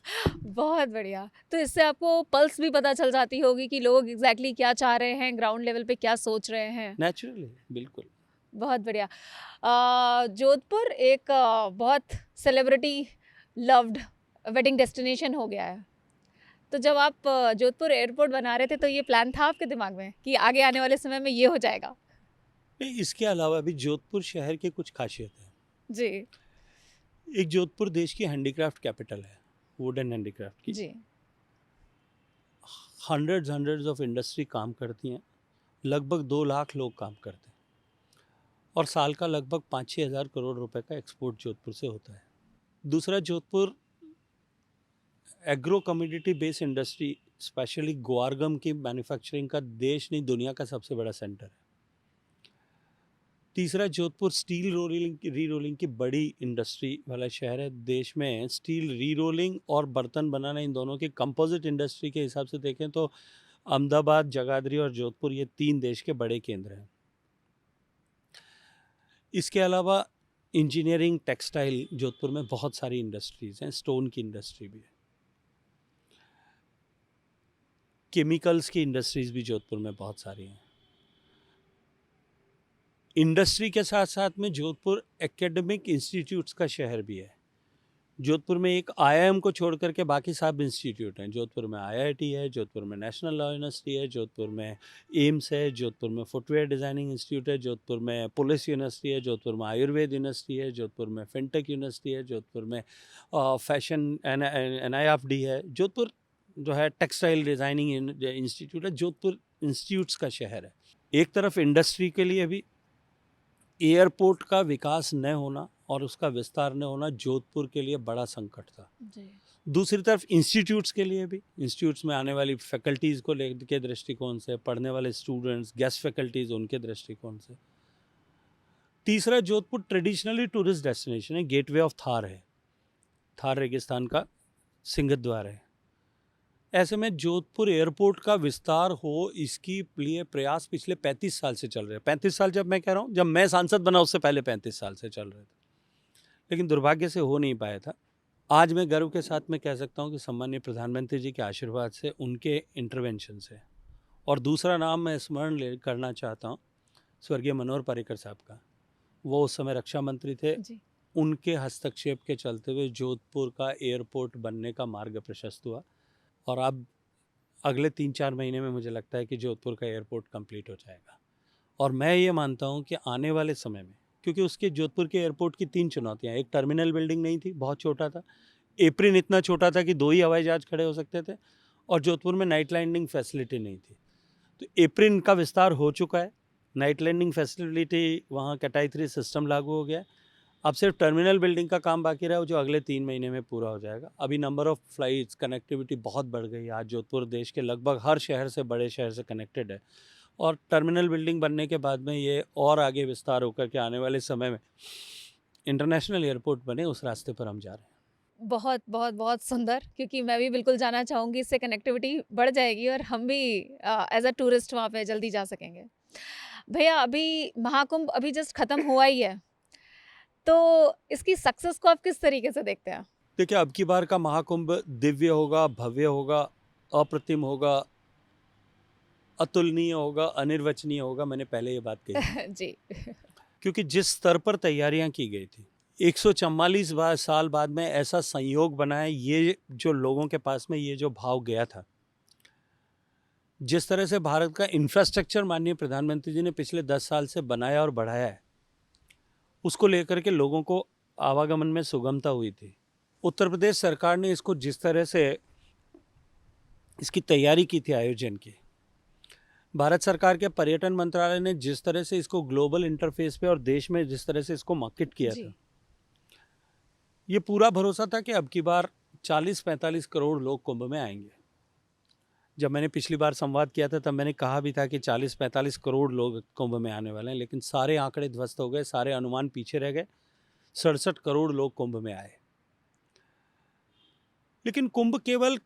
बहुत बढ़िया। तो इससे आपको पल्स भी पता चल जाती होगी कि लोग एग्जैक्टली क्या चाह रहे हैं, ग्राउंड लेवल पे क्या सोच रहे हैं। नेचुरली, बिल्कुल। बहुत बढ़िया। जोधपुर एक बहुत सेलिब्रिटी लव्ड वेडिंग डेस्टिनेशन हो गया है। तो जब आप जोधपुर एयरपोर्ट बना रहे थे तो ये प्लान था आपके दिमाग में कि आगे आने वाले समय में ये हो जाएगा? नहीं, इसके अलावा भी जोधपुर शहर की कुछ खासियत है। जी। एक जोधपुर देश की हैंडीक्राफ्ट कैपिटल है, वुडन हैंडीक्राफ्ट की। जी। हंड्रेड्स ऑफ इंडस्ट्री काम करती हैं, लगभग 2 लाख लोग काम करते हैं और साल का लगभग 5-6 हज़ार करोड़ रुपए का एक्सपोर्ट जोधपुर से होता है। दूसरा, Jodhpur agro community based industry, specially guar gum की मैन्युफैक्चरिंग का देश नहीं दुनिया का सबसे बड़ा सेंटर है। तीसरा, जोधपुर स्टील री रोलिंग की बड़ी इंडस्ट्री वाला शहर है। देश में स्टील री रोलिंग और बर्तन बनाना, इन दोनों की कंपोजिट इंडस्ट्री के हिसाब से देखें तो अहमदाबाद, जगाधरी और जोधपुर ये 3 देश के बड़े केंद्र हैं। इसके अलावा इंजीनियरिंग, टेक्सटाइल, जोधपुर में बहुत सारी इंडस्ट्रीज़ हैं, स्टोन की इंडस्ट्री भी है। केमिकल्स की इंडस्ट्रीज़ भी जोधपुर में बहुत सारी हैं। इंडस्ट्री के साथ साथ में जोधपुर एकेडमिक इंस्टीट्यूट्स का शहर भी है। जोधपुर में एक आईआईएम को छोड़ करके बाकी सब इंस्टीट्यूट हैं। जोधपुर में आईआईटी है, जोधपुर में नेशनल लॉ यूनिवर्सिटी है, जोधपुर में एम्स है, जोधपुर में फुटवेयर डिज़ाइनिंग इंस्टीट्यूट है, जोधपुर में पुलिस यूनिवर्सिटी है, जोधपुर में आयुर्वेद यूनिवर्सिटी है, जोधपुर में फिनटेक यूनिवर्सिटी है, जोधपुर में फैशन एनआईएफडी है। जोधपुर जो है टेक्सटाइल डिज़ाइनिंग इंस्टीट्यूट है। जोधपुर इंस्टीट्यूट्स का शहर है। एक तरफ इंडस्ट्री के लिए भी एयरपोर्ट का विकास न होना और उसका विस्तार न होना जोधपुर के लिए बड़ा संकट था। जी। दूसरी तरफ इंस्टीट्यूट्स के लिए भी, इंस्टीट्यूट्स में आने वाली फैकल्टीज़ को लेकर के दृष्टिकोण से, पढ़ने वाले स्टूडेंट्स, गेस्ट फैकल्टीज़, उनके दृष्टिकोण से। तीसरा, जोधपुर ट्रेडिशनली टूरिस्ट डेस्टिनेशन है, गेटवे ऑफ थार है, थार रेगिस्तान का सिंहद्वार है। ऐसे में जोधपुर एयरपोर्ट का विस्तार हो, इसकी लिए प्रयास पिछले 35 साल से चल रहे हैं। 35 साल जब मैं कह रहा हूँ, जब मैं सांसद बना उससे पहले 35 साल से चल रहे थे, लेकिन दुर्भाग्य से हो नहीं पाया था। आज मैं गर्व के साथ में कह सकता हूँ कि सम्माननीय प्रधानमंत्री जी के आशीर्वाद से, उनके इंटरवेंशन से, और दूसरा नाम मैं स्मरण करना चाहता हूँ स्वर्गीय मनोहर पर्रिकर साहब का। वो उस समय रक्षा मंत्री थे। जी। उनके हस्तक्षेप के चलते हुए जोधपुर का एयरपोर्ट बनने का मार्ग प्रशस्त हुआ और अब अगले 3-4 महीने में मुझे लगता है कि जोधपुर का एयरपोर्ट कंप्लीट हो जाएगा। और मैं ये मानता हूँ कि आने वाले समय में, क्योंकि उसके जोधपुर के एयरपोर्ट की 3 चुनौतियाँ, एक टर्मिनल बिल्डिंग नहीं थी, बहुत छोटा था, एप्रिन इतना छोटा था कि 2 ही हवाई जहाज खड़े हो सकते थे, और जोधपुर में नाइट लैंडिंग फैसिलिटी नहीं थी। तो एप्रिन का विस्तार हो चुका है, नाइट लैंडिंग फैसिलिटी, वहाँ कैटाई 3 सिस्टम लागू हो गया है। अब सिर्फ टर्मिनल बिल्डिंग का काम बाकी रहा, जो अगले 3 महीने में पूरा हो जाएगा। अभी नंबर ऑफ़ फ्लाइट्स, कनेक्टिविटी बहुत बढ़ गई है। आज जोधपुर देश के लगभग हर शहर से, बड़े शहर से कनेक्टेड है, और टर्मिनल बिल्डिंग बनने के बाद में ये और आगे विस्तार होकर के आने वाले समय में इंटरनेशनल एयरपोर्ट बने, उस रास्ते पर हम जा रहे हैं। बहुत बहुत बहुत सुंदर, क्योंकि मैं भी बिल्कुल जाना चाहूँगी, इससे कनेक्टिविटी बढ़ जाएगी और हम भी एज अ टूरिस्ट वहाँ पे जल्दी जा सकेंगे। भैया, अभी महाकुंभ अभी जस्ट खत्म हुआ ही है, तो इसकी सक्सेस को आप किस तरीके से देखते हैं? देखिए, अब की बार का महाकुंभ दिव्य होगा, भव्य होगा, अप्रतिम होगा, अतुलनीय होगा, अनिर्वचनीय होगा। मैंने पहले ये बात कही जी। क्योंकि जिस स्तर पर तैयारियां की गई थी, 144 साल बाद में ऐसा संयोग बना है, ये जो लोगों के पास में ये जो भाव गया था, जिस तरह से भारत का इंफ्रास्ट्रक्चर माननीय प्रधानमंत्री जी ने पिछले 10 साल से बनाया और बढ़ाया है, उसको लेकर के लोगों को आवागमन में सुगमता हुई थी। उत्तर प्रदेश सरकार ने इसको जिस तरह से इसकी तैयारी की थी, आयोजन की, भारत सरकार के पर्यटन मंत्रालय ने जिस तरह से इसको ग्लोबल इंटरफेस पे और देश में जिस तरह से इसको मार्केट किया था, ये पूरा भरोसा था कि अब की बार 40-45 करोड़ लोग कुंभ में आएंगे। जब मैंने पिछली बार संवाद किया था, तब मैंने कहा भी था कि 40-45 करोड़ लोग कुंभ में आने वाले हैं, लेकिन सारे आंकड़े ध्वस्त हो गए, सारे अनुमान पीछे रह गए। 67 करोड़ लोग कुंभ में आए। लेकिन कुंभ केवल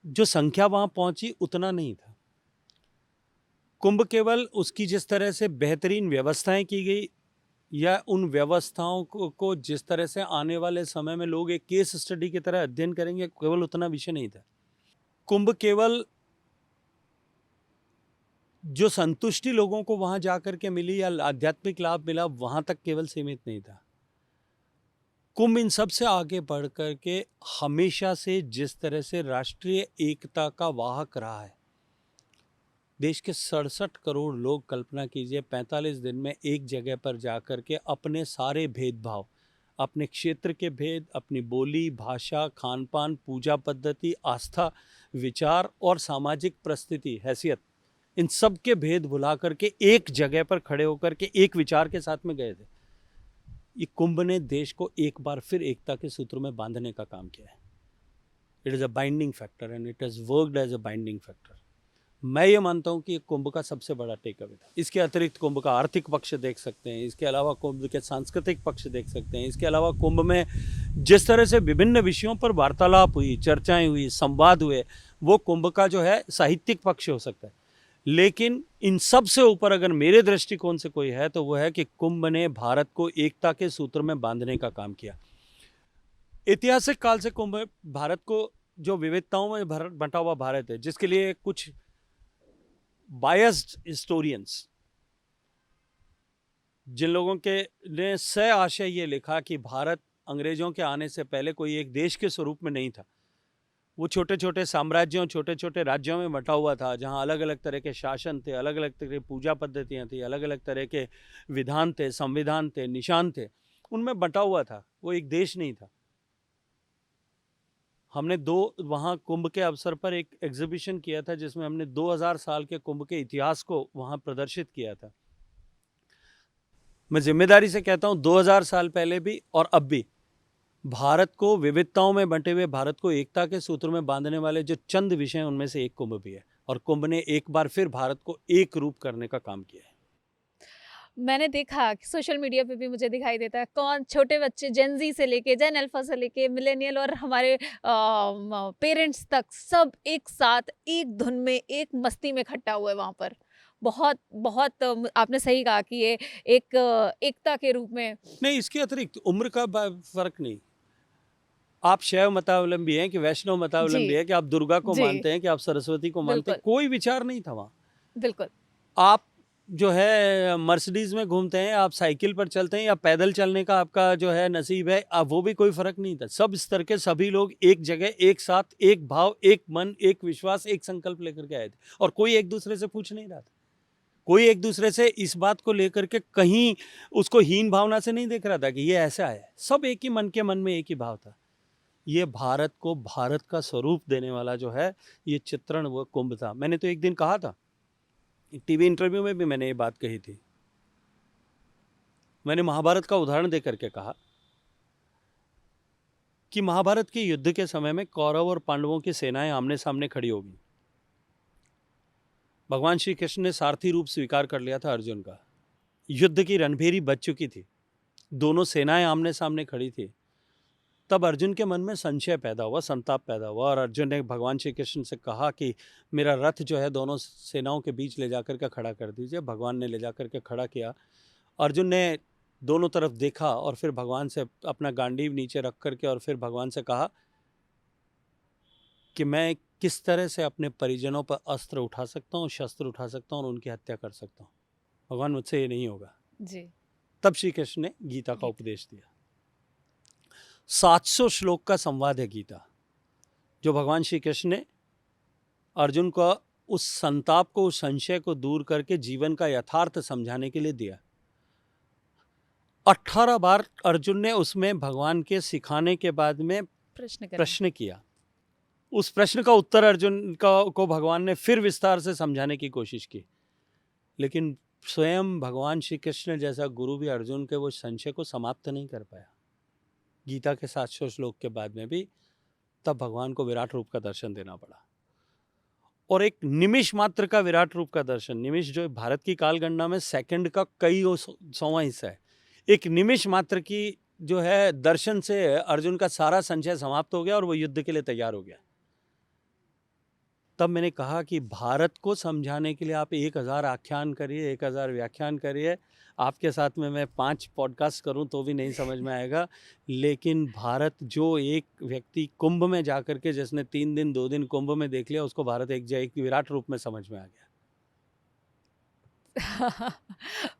जो संख्या वहाँ पहुँची उतना नहीं था। कुंभ केवल उसकी जिस तरह से बेहतरीन व्यवस्थाएं की गई या उन व्यवस्थाओं को जिस तरह से आने वाले समय में लोग एक केस स्टडी की तरह अध्ययन करेंगे, केवल उतना विषय नहीं था। कुंभ केवल जो संतुष्टि लोगों को वहां जाकर के मिली या आध्यात्मिक लाभ मिला वहां तक केवल सीमित नहीं था। कुंभ इन सब से आगे बढ़ कर के हमेशा से जिस तरह से राष्ट्रीय एकता का वाहक रहा है। देश के 67 करोड़ लोग, कल्पना कीजिए, 45 दिन में एक जगह पर जाकर के अपने सारे भेदभाव, अपने क्षेत्र के भेद, अपनी बोली, भाषा, खान पान, पूजा पद्धति, आस्था, विचार और सामाजिक परिस्थिति, हैसियत, इन सब के भेद भुला करके एक जगह पर खड़े होकर के एक विचार के साथ में गए थे। ये कुंभ ने देश को एक बार फिर एकता के सूत्र में बांधने का काम किया है। It is a binding factor and it has worked as a binding factor. मैं ये मानता हूँ कि ये कुंभ का सबसे बड़ा टेक अवे था। इसके अतिरिक्त कुंभ का आर्थिक पक्ष देख सकते हैं, इसके अलावा कुंभ के सांस्कृतिक पक्ष देख सकते हैं, इसके अलावा कुंभ में जिस तरह से विभिन्न विषयों पर वार्तालाप हुई, चर्चाएं हुई, संवाद हुए, वो कुंभ का जो है साहित्यिक पक्ष हो सकता है। लेकिन इन सब से ऊपर अगर मेरे दृष्टिकोण से कोई है तो वो है कि कुंभ ने भारत को एकता के सूत्र में बांधने का काम किया। ऐतिहासिक काल से कुंभ भारत को, जो विविधताओं में बंटा हुआ भारत है, जिसके लिए कुछ बायस्ड हिस्टोरियंस, जिन लोगों के ने सह आशय ये लिखा कि भारत अंग्रेजों के आने से पहले कोई एक देश के स्वरूप में नहीं था, वो छोटे छोटे साम्राज्यों, छोटे छोटे राज्यों में बंटा हुआ था, जहाँ अलग अलग तरह के शासन थे, अलग अलग तरह की पूजा पद्धतियाँ थी, अलग अलग तरह के विधान थे, संविधान थे, निशान थे, उनमें बंटा हुआ था, वो एक देश नहीं था। हमने वहाँ कुंभ के अवसर पर एक एग्जीबिशन किया था जिसमें हमने 2000 साल के कुंभ के इतिहास को वहाँ प्रदर्शित किया था। मैं जिम्मेदारी से कहता हूँ 2000 साल पहले भी और अब भी भारत को, विविधताओं में बंटे हुए भारत को एकता के सूत्र में बांधने वाले जो चंद विषय हैं उनमें से एक कुंभ भी है, और कुंभ ने एक बार फिर भारत को एक रूप करने का काम किया है। मैंने देखा कि सोशल मीडिया पे भी मुझे दिखाई देता है, कौन छोटे बच्चे, जेन ज़ी से लेके जेन अल्फा से लेके मिलेनियल और हमारे पेरेंट्स तक, सब एक साथ एक धुन में एक मस्ती में इकट्ठा हुए वहाँ पर। बहुत बहुत आपने सही कहा कि ये एक एकता के रूप में। नहीं, इसके अतिरिक्त उम्र का फर्क नहीं। आप शैव मतावलंबी हैं कि वैष्णव मतावलंबी जी हैं, कि आप दुर्गा को जी मानते हैं, कि आप सरस्वती को मानते हैं, बिल्कुल कोई विचार नहीं था वहाँ। बिल्कुल आप जो है मर्सिडीज में घूमते हैं, आप साइकिल पर चलते हैं, या पैदल चलने का आपका जो है नसीब है, वो भी कोई फर्क नहीं था। सब स्तर के सभी लोग एक जगह, एक साथ, एक भाव, एक मन, एक विश्वास, एक संकल्प लेकर के आए थे, और कोई एक दूसरे से पूछ नहीं रहा था। कोई एक दूसरे से इस बात को लेकर के कहीं उसको हीन भावना से नहीं देख रहा था कि ये ऐसा है। सब एक ही मन के मन में एक ही भाव था। ये भारत को भारत का स्वरूप देने वाला जो है ये चित्रण, वो कुंभ था। मैंने तो एक दिन कहा था, टीवी इंटरव्यू में भी मैंने ये बात कही थी। मैंने महाभारत का उदाहरण देकर के कहा कि महाभारत के युद्ध के समय में कौरव और पांडवों की सेनाएं आमने सामने खड़ी होगी। भगवान श्री कृष्ण ने सारथी रूप स्वीकार कर लिया था अर्जुन का। युद्ध की रणभेरी बज चुकी थी, दोनों सेनाएं आमने सामने खड़ी थी। तब अर्जुन के मन में संशय पैदा हुआ, संताप पैदा हुआ, और अर्जुन ने भगवान श्री कृष्ण से कहा कि मेरा रथ जो है दोनों सेनाओं के बीच ले जाकर के खड़ा कर दीजिए। भगवान ने ले जाकर के खड़ा किया। अर्जुन ने दोनों तरफ देखा और फिर भगवान से अपना गांडीव नीचे रख करके और फिर भगवान से कहा कि मैं किस तरह से अपने परिजनों पर अस्त्र उठा सकता हूँ, शस्त्र उठा सकता हूँ और उनकी हत्या कर सकता हूँ। भगवान, मुझसे ये नहीं होगा। जी तब श्री कृष्ण ने गीता का उपदेश दिया। 700 श्लोक का संवाद है गीता, जो भगवान श्री कृष्ण ने अर्जुन को उस संताप को, उस संशय को दूर करके जीवन का यथार्थ समझाने के लिए दिया। 18 बार अर्जुन ने उसमें भगवान के सिखाने के बाद में प्रश्न किया। उस प्रश्न का उत्तर अर्जुन को भगवान ने फिर विस्तार से समझाने की कोशिश की, लेकिन स्वयं भगवान श्री कृष्ण जैसा गुरु भी अर्जुन के वो संशय को समाप्त नहीं कर पाया। गीता के 700 श्लोक के बाद में भी तब भगवान को विराट रूप का दर्शन देना पड़ा, और एक निमिष मात्र का विराट रूप का दर्शन। निमिष जो भारत की कालगणना में सेकंड का कई 100वां हिस्सा है। एक निमिष मात्र की जो है दर्शन से अर्जुन का सारा संशय समाप्त हो गया और वो युद्ध के लिए तैयार हो गया। तब मैंने कहा कि भारत को समझाने के लिए आप 1000 आख्यान करिए, 1000 व्याख्यान करिए, आपके साथ में मैं 5 पॉडकास्ट करूं तो भी नहीं समझ में आएगा। लेकिन भारत, जो एक व्यक्ति कुंभ में जाकर के जिसने 3 दिन 2 दिन कुंभ में देख लिया, उसको भारत एक विराट रूप में समझ में आ गया।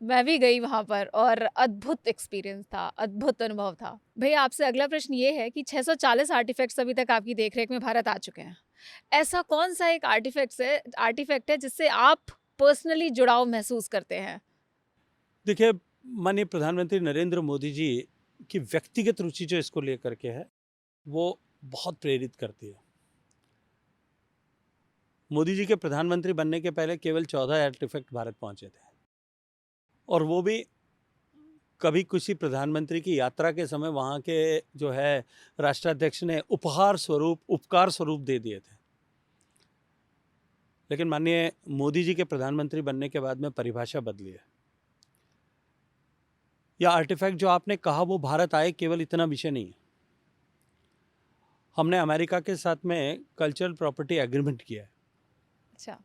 मैं भी गई वहाँ पर और अद्भुत एक्सपीरियंस था, अद्भुत अनुभव था। भैया आपसे अगला प्रश्न ये है कि 640 आर्टिफैक्ट्स अभी तक आपकी देखरेख में भारत आ चुके हैं। ऐसा कौन-सा एक आर्टिफैक्ट है जिससे आप पर्सनली जुड़ाव महसूस करते हैं? देखिए, माननीय प्रधानमंत्री नरेंद्र मोदी जी की व्यक्तिगत रुचि जो इसको लेकर के है, वो बहुत प्रेरित करती है। मोदी जी के प्रधानमंत्री बनने के पहले केवल 14 आर्टिफैक्ट भारत पहुंचे थे, और वो भी कभी किसी प्रधानमंत्री की यात्रा के समय वहाँ के जो है राष्ट्राध्यक्ष ने उपकार स्वरूप दे दिए थे। लेकिन माननीय मोदी जी के प्रधानमंत्री बनने के बाद में परिभाषा बदली है। या आर्टिफैक्ट जो आपने कहा वो भारत आए, केवल इतना विषय नहीं है। हमने अमेरिका के साथ में कल्चरल प्रॉपर्टी एग्रीमेंट किया है, अच्छा।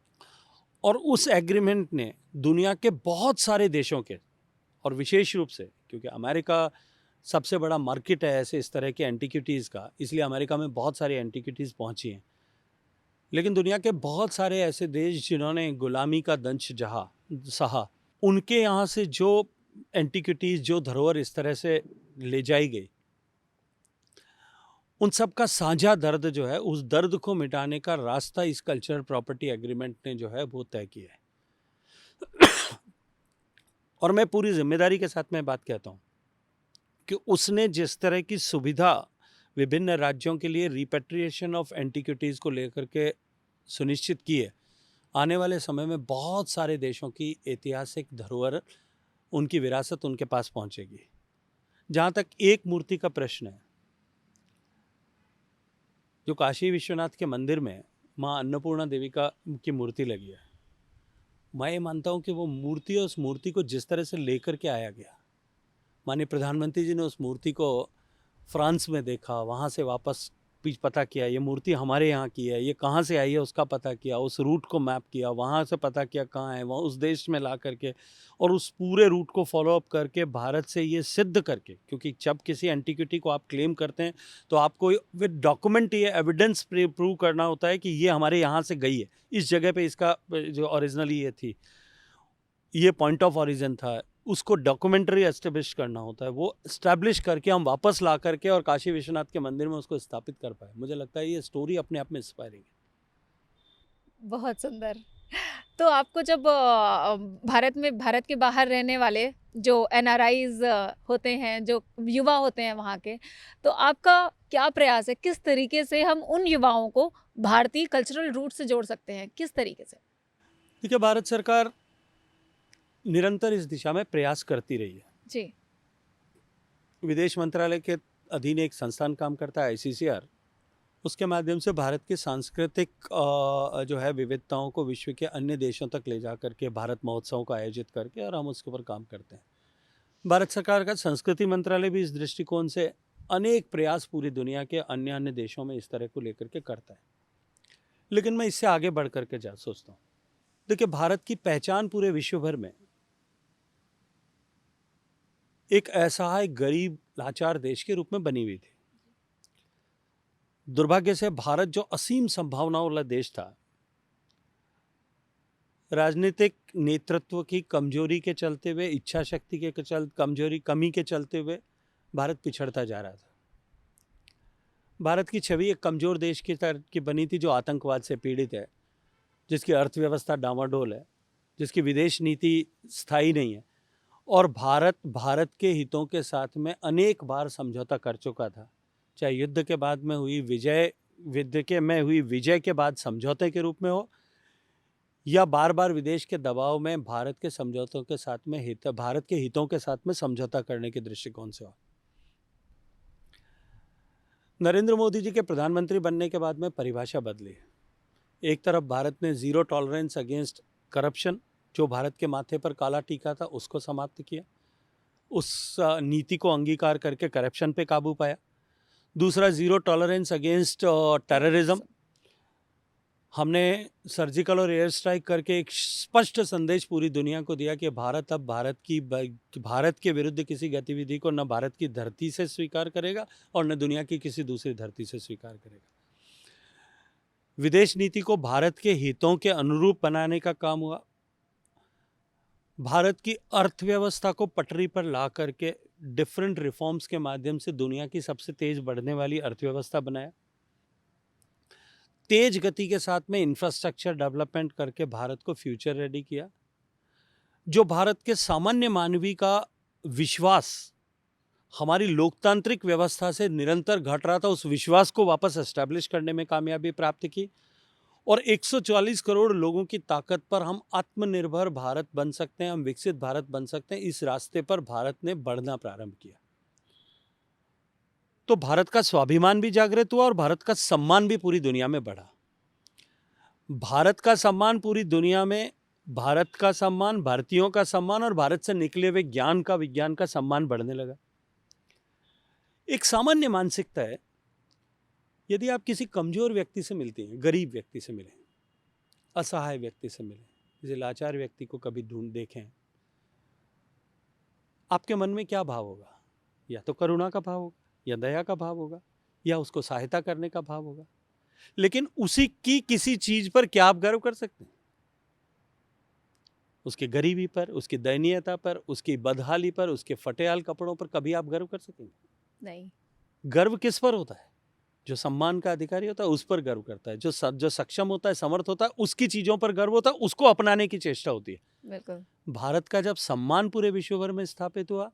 और उस एग्रीमेंट ने दुनिया के बहुत सारे देशों के, और विशेष रूप से क्योंकि अमेरिका सबसे बड़ा मार्केट है ऐसे इस तरह के एंटीक्विटीज़ का, इसलिए अमेरिका में बहुत सारी एंटीक्विटीज़ पहुंची हैं। लेकिन दुनिया के बहुत सारे ऐसे देश जिन्होंने गुलामी का दंश सहा, उनके यहाँ से जो एंटीक्विटीज़, जो धरोहर इस तरह से ले जाई गई, उन सब का साझा दर्द जो है, उस दर्द को मिटाने का रास्ता इस कल्चरल प्रॉपर्टी एग्रीमेंट ने जो है वो तय किया है। और मैं पूरी जिम्मेदारी के साथ में बात कहता हूँ कि उसने जिस तरह की सुविधा विभिन्न राज्यों के लिए रिपेट्रिएशन ऑफ एंटीक्विटीज़ को लेकर के सुनिश्चित की है, आने वाले समय में बहुत सारे देशों की ऐतिहासिक धरोहर, उनकी विरासत उनके पास पहुंचेगी। जहाँ तक एक मूर्ति का प्रश्न है, जो काशी विश्वनाथ के मंदिर में माँ अन्नपूर्णा देवी की मूर्ति लगी है, मैं ये मानता हूँ कि वो मूर्ति, और उस मूर्ति को जिस तरह से लेकर के आया गया, माननीय प्रधानमंत्री जी ने उस मूर्ति को फ्रांस में देखा, वहाँ से वापस पता किया ये मूर्ति हमारे यहाँ की है, ये कहाँ से आई है उसका पता किया, उस रूट को मैप किया, वहाँ से पता किया कहाँ है, वहाँ उस देश में ला करके, और उस पूरे रूट को फॉलो अप करके भारत से ये सिद्ध करके, क्योंकि जब किसी एंटिक्विटी को आप क्लेम करते हैं तो आपको विद डॉक्यूमेंट, ये एविडेंस प्रूव करना होता है कि ये हमारे यहाँ से गई है, इस जगह पे इसका जो ओरिजिनली ये थी, ये पॉइंट ऑफ ओरिजिन था, उसको डॉक्यूमेंट्री एस्टेब्लिश करना होता है। वो एस्टेब्लिश करके हम वापस ला करके और काशी विश्वनाथ के मंदिर में उसको स्थापित कर पाए। मुझे लगता है ये स्टोरी अपने आप में इंस्पायरिंग है। बहुत सुंदर। तो आपको जब भारत के बाहर रहने वाले जो एनआरआईज होते हैं, जो युवा होते हैं वहाँ के, तो आपका क्या प्रयास है, किस तरीके से हम उन युवाओं को भारतीय कल्चरल रूट से जोड़ सकते हैं, किस तरीके से? देखिए, भारत सरकार निरंतर इस दिशा में प्रयास करती रही है जी। विदेश मंत्रालय के अधीन एक संस्थान काम करता है, ICCR, उसके माध्यम से भारत की सांस्कृतिक जो है विविधताओं को विश्व के अन्य देशों तक ले जा करके भारत महोत्सव को आयोजित करके, और हम उसके ऊपर काम करते हैं। भारत सरकार का संस्कृति मंत्रालय भी इस दृष्टिकोण से अनेक प्रयास पूरी दुनिया के अन्य देशों में इस तरह को लेकर के करता है। लेकिन मैं इससे आगे बढ़ करके सोचता हूँ, देखिए, भारत की पहचान पूरे विश्व भर में एक असहाय, गरीब, लाचार देश के रूप में बनी हुई थी। दुर्भाग्य से भारत जो असीम संभावनाओं वाला देश था, राजनीतिक नेतृत्व की कमजोरी के चलते हुए, इच्छा शक्ति के कमी के चलते हुए भारत पिछड़ता जा रहा था। भारत की छवि एक कमजोर देश की बनी थी, जो आतंकवाद से पीड़ित है, जिसकी अर्थव्यवस्था डामाडोल है, जिसकी विदेश नीति स्थायी नहीं है, और भारत के हितों के साथ में अनेक बार समझौता कर चुका था, चाहे युद्ध के बाद में हुई विजय के बाद समझौते के रूप में हो, या बार बार विदेश के दबाव में भारत के समझौतों के साथ में भारत के हितों के साथ में समझौता करने के दृष्टिकोण से हो। नरेंद्र मोदी जी के प्रधानमंत्री बनने के बाद में परिभाषा बदली। एक तरफ भारत ने जीरो टॉलरेंस अगेंस्ट करप्शन, जो भारत के माथे पर काला टीका था, उसको समाप्त किया, उस नीति को अंगीकार करके करप्शन पे काबू पाया। दूसरा, जीरो टॉलरेंस अगेंस्ट टेररिज्म, हमने सर्जिकल और एयर स्ट्राइक करके एक स्पष्ट संदेश पूरी दुनिया को दिया कि भारत अब भारत के विरुद्ध किसी गतिविधि को न भारत की धरती से स्वीकार करेगा और न दुनिया की किसी दूसरी धरती से स्वीकार करेगा। विदेश नीति को भारत के हितों के अनुरूप बनाने का काम हुआ। भारत की अर्थव्यवस्था को पटरी पर ला करके डिफरेंट रिफॉर्म्स के माध्यम से दुनिया की सबसे तेज बढ़ने वाली अर्थव्यवस्था बनाया। तेज गति के साथ में इंफ्रास्ट्रक्चर डेवलपमेंट करके भारत को फ्यूचर रेडी किया। जो भारत के सामान्य मानवी का विश्वास हमारी लोकतांत्रिक व्यवस्था से निरंतर घट रहा था, उस विश्वास को वापस एस्टैब्लिश करने में कामयाबी प्राप्त की। और 140 करोड़ लोगों की ताकत पर हम आत्मनिर्भर भारत बन सकते हैं, हम विकसित भारत बन सकते हैं, इस रास्ते पर भारत ने बढ़ना प्रारंभ किया। तो भारत का स्वाभिमान भी जागृत हुआ और भारत का सम्मान भी पूरी दुनिया में बढ़ा। भारत का सम्मान पूरी दुनिया में, भारत का सम्मान, भारतीयों का सम्मान और भारत से निकले हुए ज्ञान का, विज्ञान का सम्मान बढ़ने लगा। एक सामान्य मानसिकता है, यदि आप किसी कमजोर व्यक्ति से मिलते हैं, गरीब व्यक्ति से मिलें, असहाय व्यक्ति से मिलें, किसी लाचार व्यक्ति को कभी ढूंढ देखें, आपके मन में क्या भाव होगा? या तो करुणा का भाव होगा, या दया का भाव होगा, या उसको सहायता करने का भाव होगा। लेकिन उसी की किसी चीज पर क्या आप गर्व कर सकते हैं? उसकी गरीबी पर, उसकी दयनीयता पर, उसकी बदहाली पर, उसके फटेहाल कपड़ों पर कभी आप गर्व कर सकेंगे? नहीं। गर्व किस पर होता है? जो सम्मान का अधिकारी होता है उस पर गर्व करता है। जो सक्षम होता है, समर्थ होता है, उसकी चीजों पर गर्व होता है, उसको अपनाने की चेष्टा होती है। बिल्कुल। भारत का जब सम्मान पूरे विश्व भर में स्थापित हुआ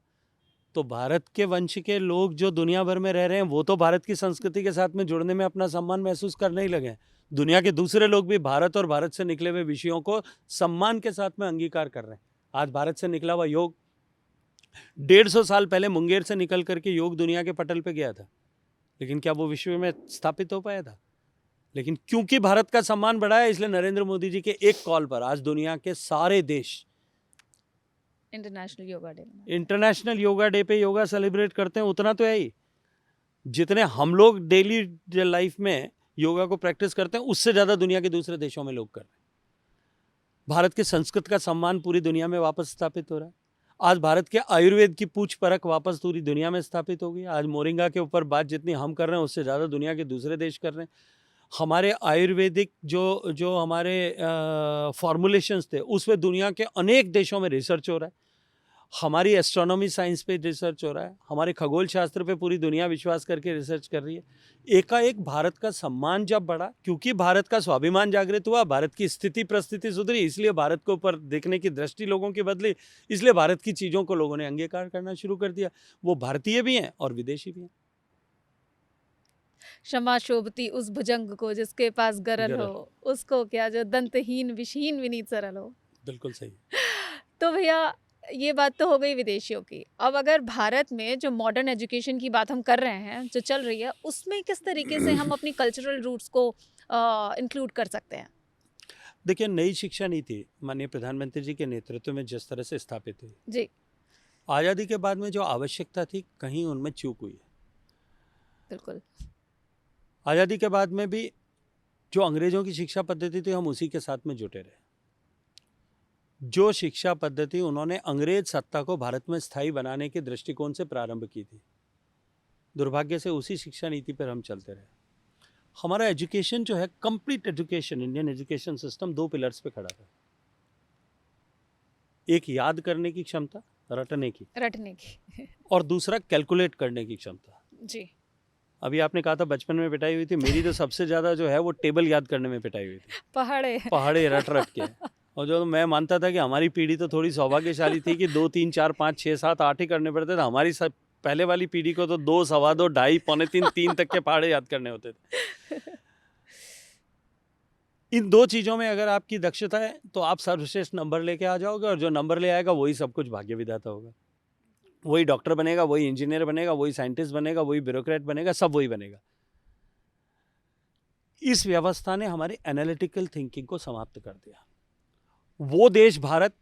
तो भारत के वंश के लोग जो दुनिया भर में रह रहे हैं वो तो भारत की संस्कृति के साथ में जुड़ने में अपना सम्मान महसूस करने ही लगे। दुनिया के दूसरे लोग भी भारत और भारत से निकले हुए विषयों को सम्मान के साथ में अंगीकार कर रहे हैं। आज भारत से निकला हुआ योग 150 साल पहले मुंगेर से निकल करके योग दुनिया के पटल पे गया था, लेकिन क्या वो विश्व में स्थापित हो पाया था? लेकिन क्योंकि भारत का सम्मान बढ़ा है, इसलिए नरेंद्र मोदी जी के एक कॉल पर आज दुनिया के सारे देश इंटरनेशनल योगा डे पे योगा सेलिब्रेट करते हैं। उतना तो है ही, जितने हम लोग डेली लाइफ में योगा को प्रैक्टिस करते हैं उससे ज्यादा दुनिया के दूसरे देशों में लोग कर रहे हैं। भारत के संस्कृत का सम्मान पूरी दुनिया में वापस स्थापित हो रहा है। आज भारत के आयुर्वेद की पूछ परख वापस पूरी दुनिया में स्थापित हो गई। आज मोरिंगा के ऊपर बात जितनी हम कर रहे हैं उससे ज़्यादा दुनिया के दूसरे देश कर रहे हैं। हमारे आयुर्वेदिक जो हमारे फॉर्मुलेशंस थे उस पर दुनिया के अनेक देशों में रिसर्च हो रहा है। हमारी एस्ट्रोनॉमी साइंस पे रिसर्च हो रहा है। हमारे खगोल शास्त्र पे पूरी दुनिया विश्वास करके रिसर्च कर रही है। एकाएक भारत का सम्मान जब बढ़ा, क्योंकि भारत का स्वाभिमान जागृत हुआ, भारत की स्थिति परिस्थिति सुधरी, इसलिए भारत को ऊपर देखने की दृष्टि लोगों की बदली, इसलिए भारत की चीज़ों को लोगों ने अंगीकार करना शुरू कर दिया। वो भारतीय भी हैं और विदेशी भी हैं। क्षमा शोभती उस भुजंग को जिसके पास गरल हो, उसको क्या जो दंतहीन विषहीन विनीत सरल हो। बिल्कुल सही। तो भैया ये बात तो हो गई विदेशियों की। अब अगर भारत में जो मॉडर्न एजुकेशन की बात हम कर रहे हैं, जो चल रही है, उसमें किस तरीके से हम अपनी कल्चरल रूट्स को इंक्लूड कर सकते हैं? देखिए, नई शिक्षा नीति माननीय प्रधानमंत्री जी के नेतृत्व में जिस तरह से स्थापित हुई जी, आज़ादी के बाद में जो आवश्यकता थी कहीं उनमें चूक हुई है। बिल्कुल। आज़ादी के बाद में भी जो अंग्रेजों की शिक्षा पद्धति थी हम उसी के साथ में जुटे रहे। जो शिक्षा पद्धति उन्होंने अंग्रेज सत्ता को भारत में स्थायी बनाने के दृष्टिकोण से प्रारंभ की थी, दुर्भाग्य से उसी शिक्षा नीति पर हम चलते रहे। हमारा एजुकेशन जो है, complete education, Indian education system 2 pillars पे खड़ा था। एक याद करने की क्षमता, रटने की, और दूसरा कैलकुलेट करने की क्षमता। जी। अभी आपने कहा था बचपन में पिटाई हुई थी, मेरी तो सबसे ज्यादा जो है वो टेबल याद करने में पिटाई हुई थी। पहाड़े रट के। और जो मैं मानता था कि हमारी पीढ़ी तो थोड़ी सौभाग्यशाली थी कि 2, 3, 4, 5, 6, 7, 8 ही करने पड़ते थे। हमारी सब पहले वाली पीढ़ी को तो 2, सवा 2, 2.5, पौने 3, 3 तक के पहाड़े याद करने होते थे। इन 2 चीज़ों में अगर आपकी दक्षता है तो आप सर्वश्रेष्ठ नंबर लेके आ जाओगे, और जो नंबर ले आएगा वही सब कुछ भाग्य विधाता होगा। वही डॉक्टर बनेगा, वही इंजीनियर बनेगा, वही साइंटिस्ट बनेगा, वही ब्यूरोक्रेट बनेगा, सब वही बनेगा। इस व्यवस्था ने हमारी एनालिटिकल थिंकिंग को समाप्त कर दिया। वो देश भारत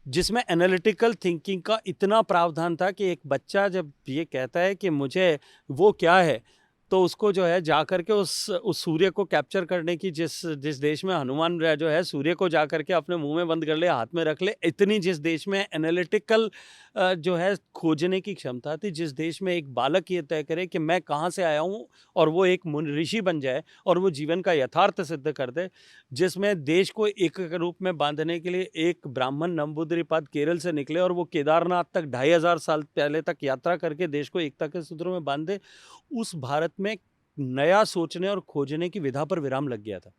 जिसमें एनालिटिकल थिंकिंग का इतना प्रावधान था कि एक बच्चा जब ये कहता है कि मुझे वो क्या है, तो उसको जो है जा करके उस सूर्य को कैप्चर करने की जिस देश में हनुमान जो है सूर्य को जा करके अपने मुंह में बंद कर ले, हाथ में रख ले, इतनी जिस देश में एनालिटिकल जो है खोजने की क्षमता थी, जिस देश में एक बालक ये तय करे कि मैं कहाँ से आया हूँ और वो एक ऋषि बन जाए और वो जीवन का यथार्थ सिद्ध कर दे, जिसमें देश को एक रूप में बांधने के लिए एक ब्राह्मण नंबूदरीपाद केरल से निकले और वो केदारनाथ तक 2500 साल पहले तक यात्रा करके देश को एकता के सूत्रों में बांध दे, उस भारत में नया सोचने और खोजने की विधा पर विराम लग गया था।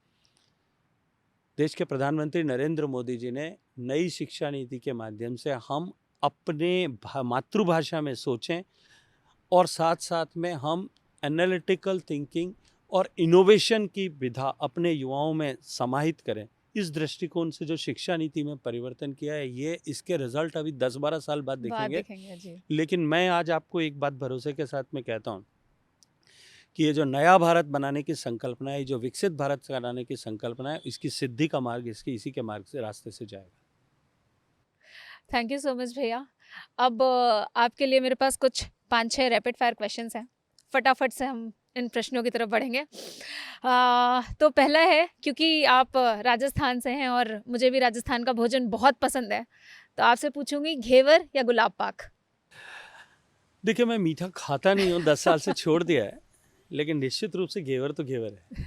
देश के प्रधानमंत्री नरेंद्र मोदी जी ने नई शिक्षा नीति के माध्यम से हम अपने मातृभाषा में सोचें और साथ साथ में हम एनालिटिकल थिंकिंग और इनोवेशन की विधा अपने युवाओं में समाहित करें। इस दृष्टिकोण से जो शिक्षा नीति में परिवर्तन किया है, ये इसके रिजल्ट अभी 10-12 साल बाद दिखेंगे जी। लेकिन मैं आज आपको एक बात भरोसे के साथ में कहता हूँ कि ये जो नया भारत बनाने की संकल्पना है, जो विकसित भारत बनाने की संकल्पना है, इसकी सिद्धि का मार्ग इसी के मार्ग से रास्ते से जाएगा। थैंक यू सो मच भैया। अब आपके लिए मेरे पास कुछ 5-6 रैपिड फायर क्वेश्चंस हैं, फटाफट से हम इन प्रश्नों की तरफ बढ़ेंगे। तो पहला है, क्योंकि आप राजस्थान से हैं और मुझे भी राजस्थान का भोजन बहुत पसंद है, तो आपसे पूछूंगी घेवर या गुलाब पाक? देखिए, मैं मीठा खाता नहीं हूँ, 10 साल से छोड़ दिया है, लेकिन निश्चित रूप से घेवर तो घेवर है।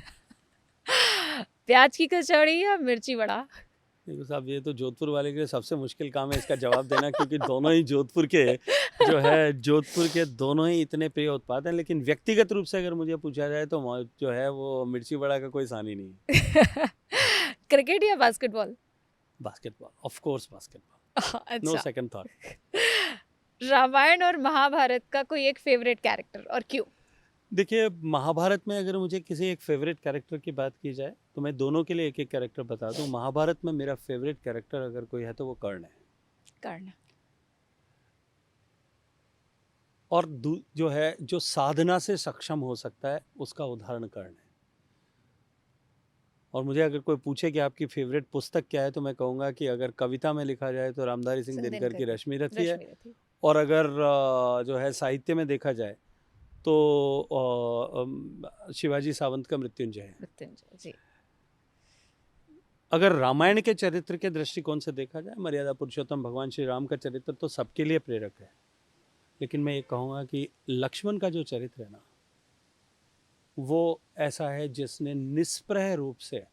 प्याज की कचौड़ी या मिर्ची वड़ा? देखो साहब, ये तो जोधपुर वाले के लिए सबसे मुश्किल काम है इसका जवाब देना, क्योंकि दोनों ही जोधपुर के दोनों ही इतने प्रिय उत्पाद हैं, लेकिन व्यक्तिगत रूप से अगर मुझे पूछा जाए तो जो है वो मिर्ची वड़ा का कोई सानी नहीं है। क्रिकेट या basketball? Basketball, of course basketball, no second thought. Ramayana और महाभारत का कोई एक फेवरेट कैरेक्टर और क्यों? देखिए, महाभारत में अगर मुझे किसी एक फेवरेट कैरेक्टर की बात की जाए तो मैं दोनों के लिए एक एक कैरेक्टर बता दूं। महाभारत में मेरा फेवरेट कैरेक्टर अगर कोई है तो वो कर्ण है। कर्ण। और जो है, जो साधना से सक्षम हो सकता है, उसका उदाहरण कर्ण है। और मुझे अगर कोई पूछे कि आपकी फेवरेट पुस्तक क्या है, तो मैं कहूँगा कि अगर कविता में लिखा जाए तो रामधारी सिंह दिनकर की रश्मि रथी है, और अगर जो है साहित्य में देखा जाए तो शिवाजी सावंत का मृत्युंजय है। मृत्युंजय जी। अगर रामायण के चरित्र के दृष्टिकोण से देखा जाए, मर्यादा पुरुषोत्तम भगवान श्री राम का चरित्र तो सबके लिए प्रेरक है, लेकिन मैं ये कहूँगा कि लक्ष्मण का जो चरित्र है ना, वो ऐसा है जिसने निष्प्रह रूप से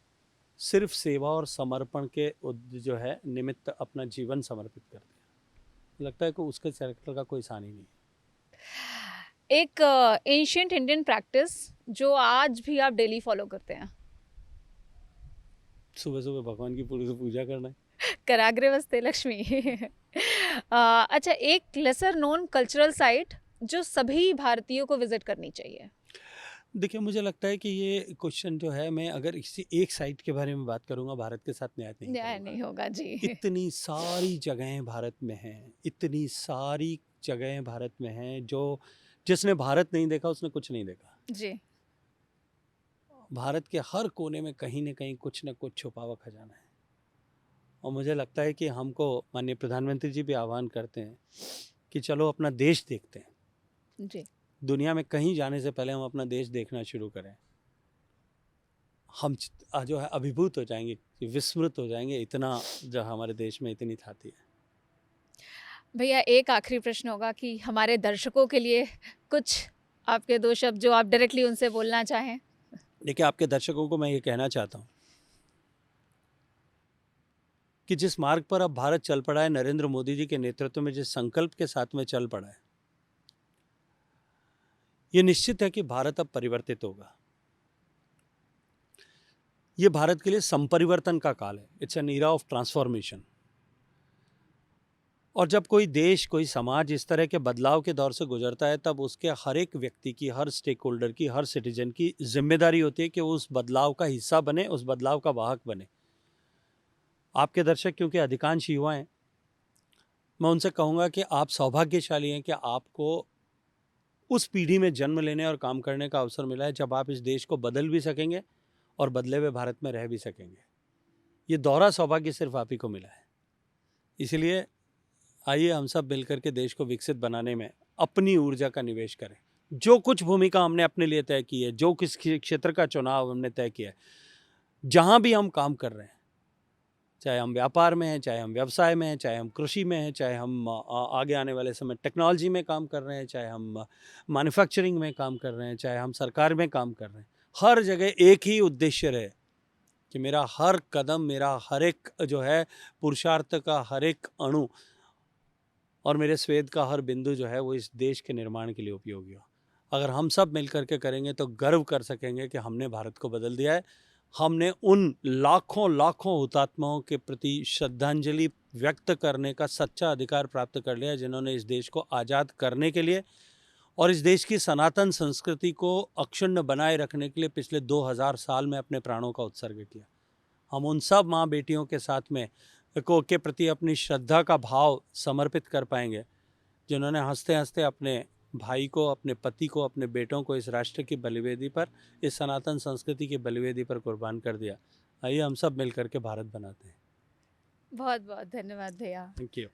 सिर्फ सेवा और समर्पण के जो है निमित्त अपना जीवन समर्पित कर दिया। लगता है कि उसके चरित्र का कोई सानी नहीं। एक एंशिएंट इंडियन प्रैक्टिस जो आज भी आप डेली फॉलो करते हैं? सुबह सुबह भगवान की पूरी पूजा करना है। कराग्रे वस्ते लक्ष्मी। अच्छा, एक लेसर नोन कल्चरल साइट जो सभी भारतीयों को विजिट करनी चाहिए? देखिए, मुझे लगता है कि ये क्वेश्चन जो है, मैं अगर किसी एक साइट के बारे में बात करूंगा, भारत के साथ न्याय नहीं होगा जी। इतनी सारी जगहें भारत में हैं, इतनी सारी जगहें भारत में हैं, जो जिसने भारत नहीं देखा उसने कुछ नहीं देखा जी। भारत के हर कोने में कहीं न कहीं कुछ न कुछ छुपा हुआ खजाना है। और मुझे लगता है कि हमको माननीय प्रधानमंत्री जी भी आह्वान करते हैं कि चलो अपना देश देखते हैं जी। दुनिया में कहीं जाने से पहले हम अपना देश देखना शुरू करें। हम जो है अभिभूत हो जाएंगे, विस्मृत हो जाएंगे, इतना जो हमारे देश में इतनी थाती है। भैया, एक आखिरी प्रश्न होगा कि हमारे दर्शकों के लिए कुछ आपके 2 शब्द जो आप डायरेक्टली उनसे बोलना चाहें। देखिए, आपके दर्शकों को मैं ये कहना चाहता हूँ कि जिस मार्ग पर अब भारत चल पड़ा है, नरेंद्र मोदी जी के नेतृत्व में जिस संकल्प के साथ में चल पड़ा है, ये निश्चित है कि भारत अब परिवर्तित होगा। ये भारत के लिए संपरिवर्तन का काल है। It's an era of transformation. और जब कोई देश, कोई समाज इस तरह के बदलाव के दौर से गुजरता है, तब उसके हर एक व्यक्ति की, हर स्टेक होल्डर की, हर सिटीजन की जिम्मेदारी होती है कि वो उस बदलाव का हिस्सा बने, उस बदलाव का वाहक बने। आपके दर्शक क्योंकि अधिकांश युवा हैं, मैं उनसे कहूँगा कि आप सौभाग्यशाली हैं कि आपको उस पीढ़ी में जन्म लेने और काम करने का अवसर मिला है जब आप इस देश को बदल भी सकेंगे और बदले हुए भारत में रह भी सकेंगे। ये दोहरा सौभाग्य सिर्फ आप ही को मिला है। इसलिए आइए हम सब मिलकर के देश को विकसित बनाने में अपनी ऊर्जा का निवेश करें। जो कुछ भूमिका हमने अपने लिए तय की है, जो किस क्षेत्र का चुनाव हमने तय किया है, जहाँ भी हम काम कर रहे हैं, चाहे हम व्यापार में हैं, चाहे हम व्यवसाय में हैं, चाहे हम कृषि में हैं, चाहे हम आगे आने वाले समय टेक्नोलॉजी में काम कर रहे हैं, चाहे हम मैन्युफैक्चरिंग में काम कर रहे हैं, चाहे हम सरकार में काम कर रहे हैं, हर जगह एक ही उद्देश्य रहे कि मेरा हर कदम, मेरा हर एक जो है पुरुषार्थ का हर एक अणु और मेरे स्वेद का हर बिंदु जो है वो इस देश के निर्माण के लिए उपयोगी हो। अगर हम सब मिलकर के करेंगे तो गर्व कर सकेंगे कि हमने भारत को बदल दिया है। हमने उन लाखों लाखों हुतात्माओं के प्रति श्रद्धांजलि व्यक्त करने का सच्चा अधिकार प्राप्त कर लिया, जिन्होंने इस देश को आज़ाद करने के लिए और इस देश की सनातन संस्कृति को अक्षुण्ण बनाए रखने के लिए पिछले 2000 साल में अपने प्राणों का उत्सर्ग किया। हम उन सब माँ बेटियों के साथ में के प्रति अपनी श्रद्धा का भाव समर्पित कर पाएंगे, जिन्होंने हंसते हंसते अपने भाई को, अपने पति को, अपने बेटों को इस राष्ट्र की बलिवेदी पर, इस सनातन संस्कृति की बलिवेदी पर कुर्बान कर दिया। आइए हम सब मिल करके भारत बनाते हैं। बहुत बहुत धन्यवाद भैया। Thank you.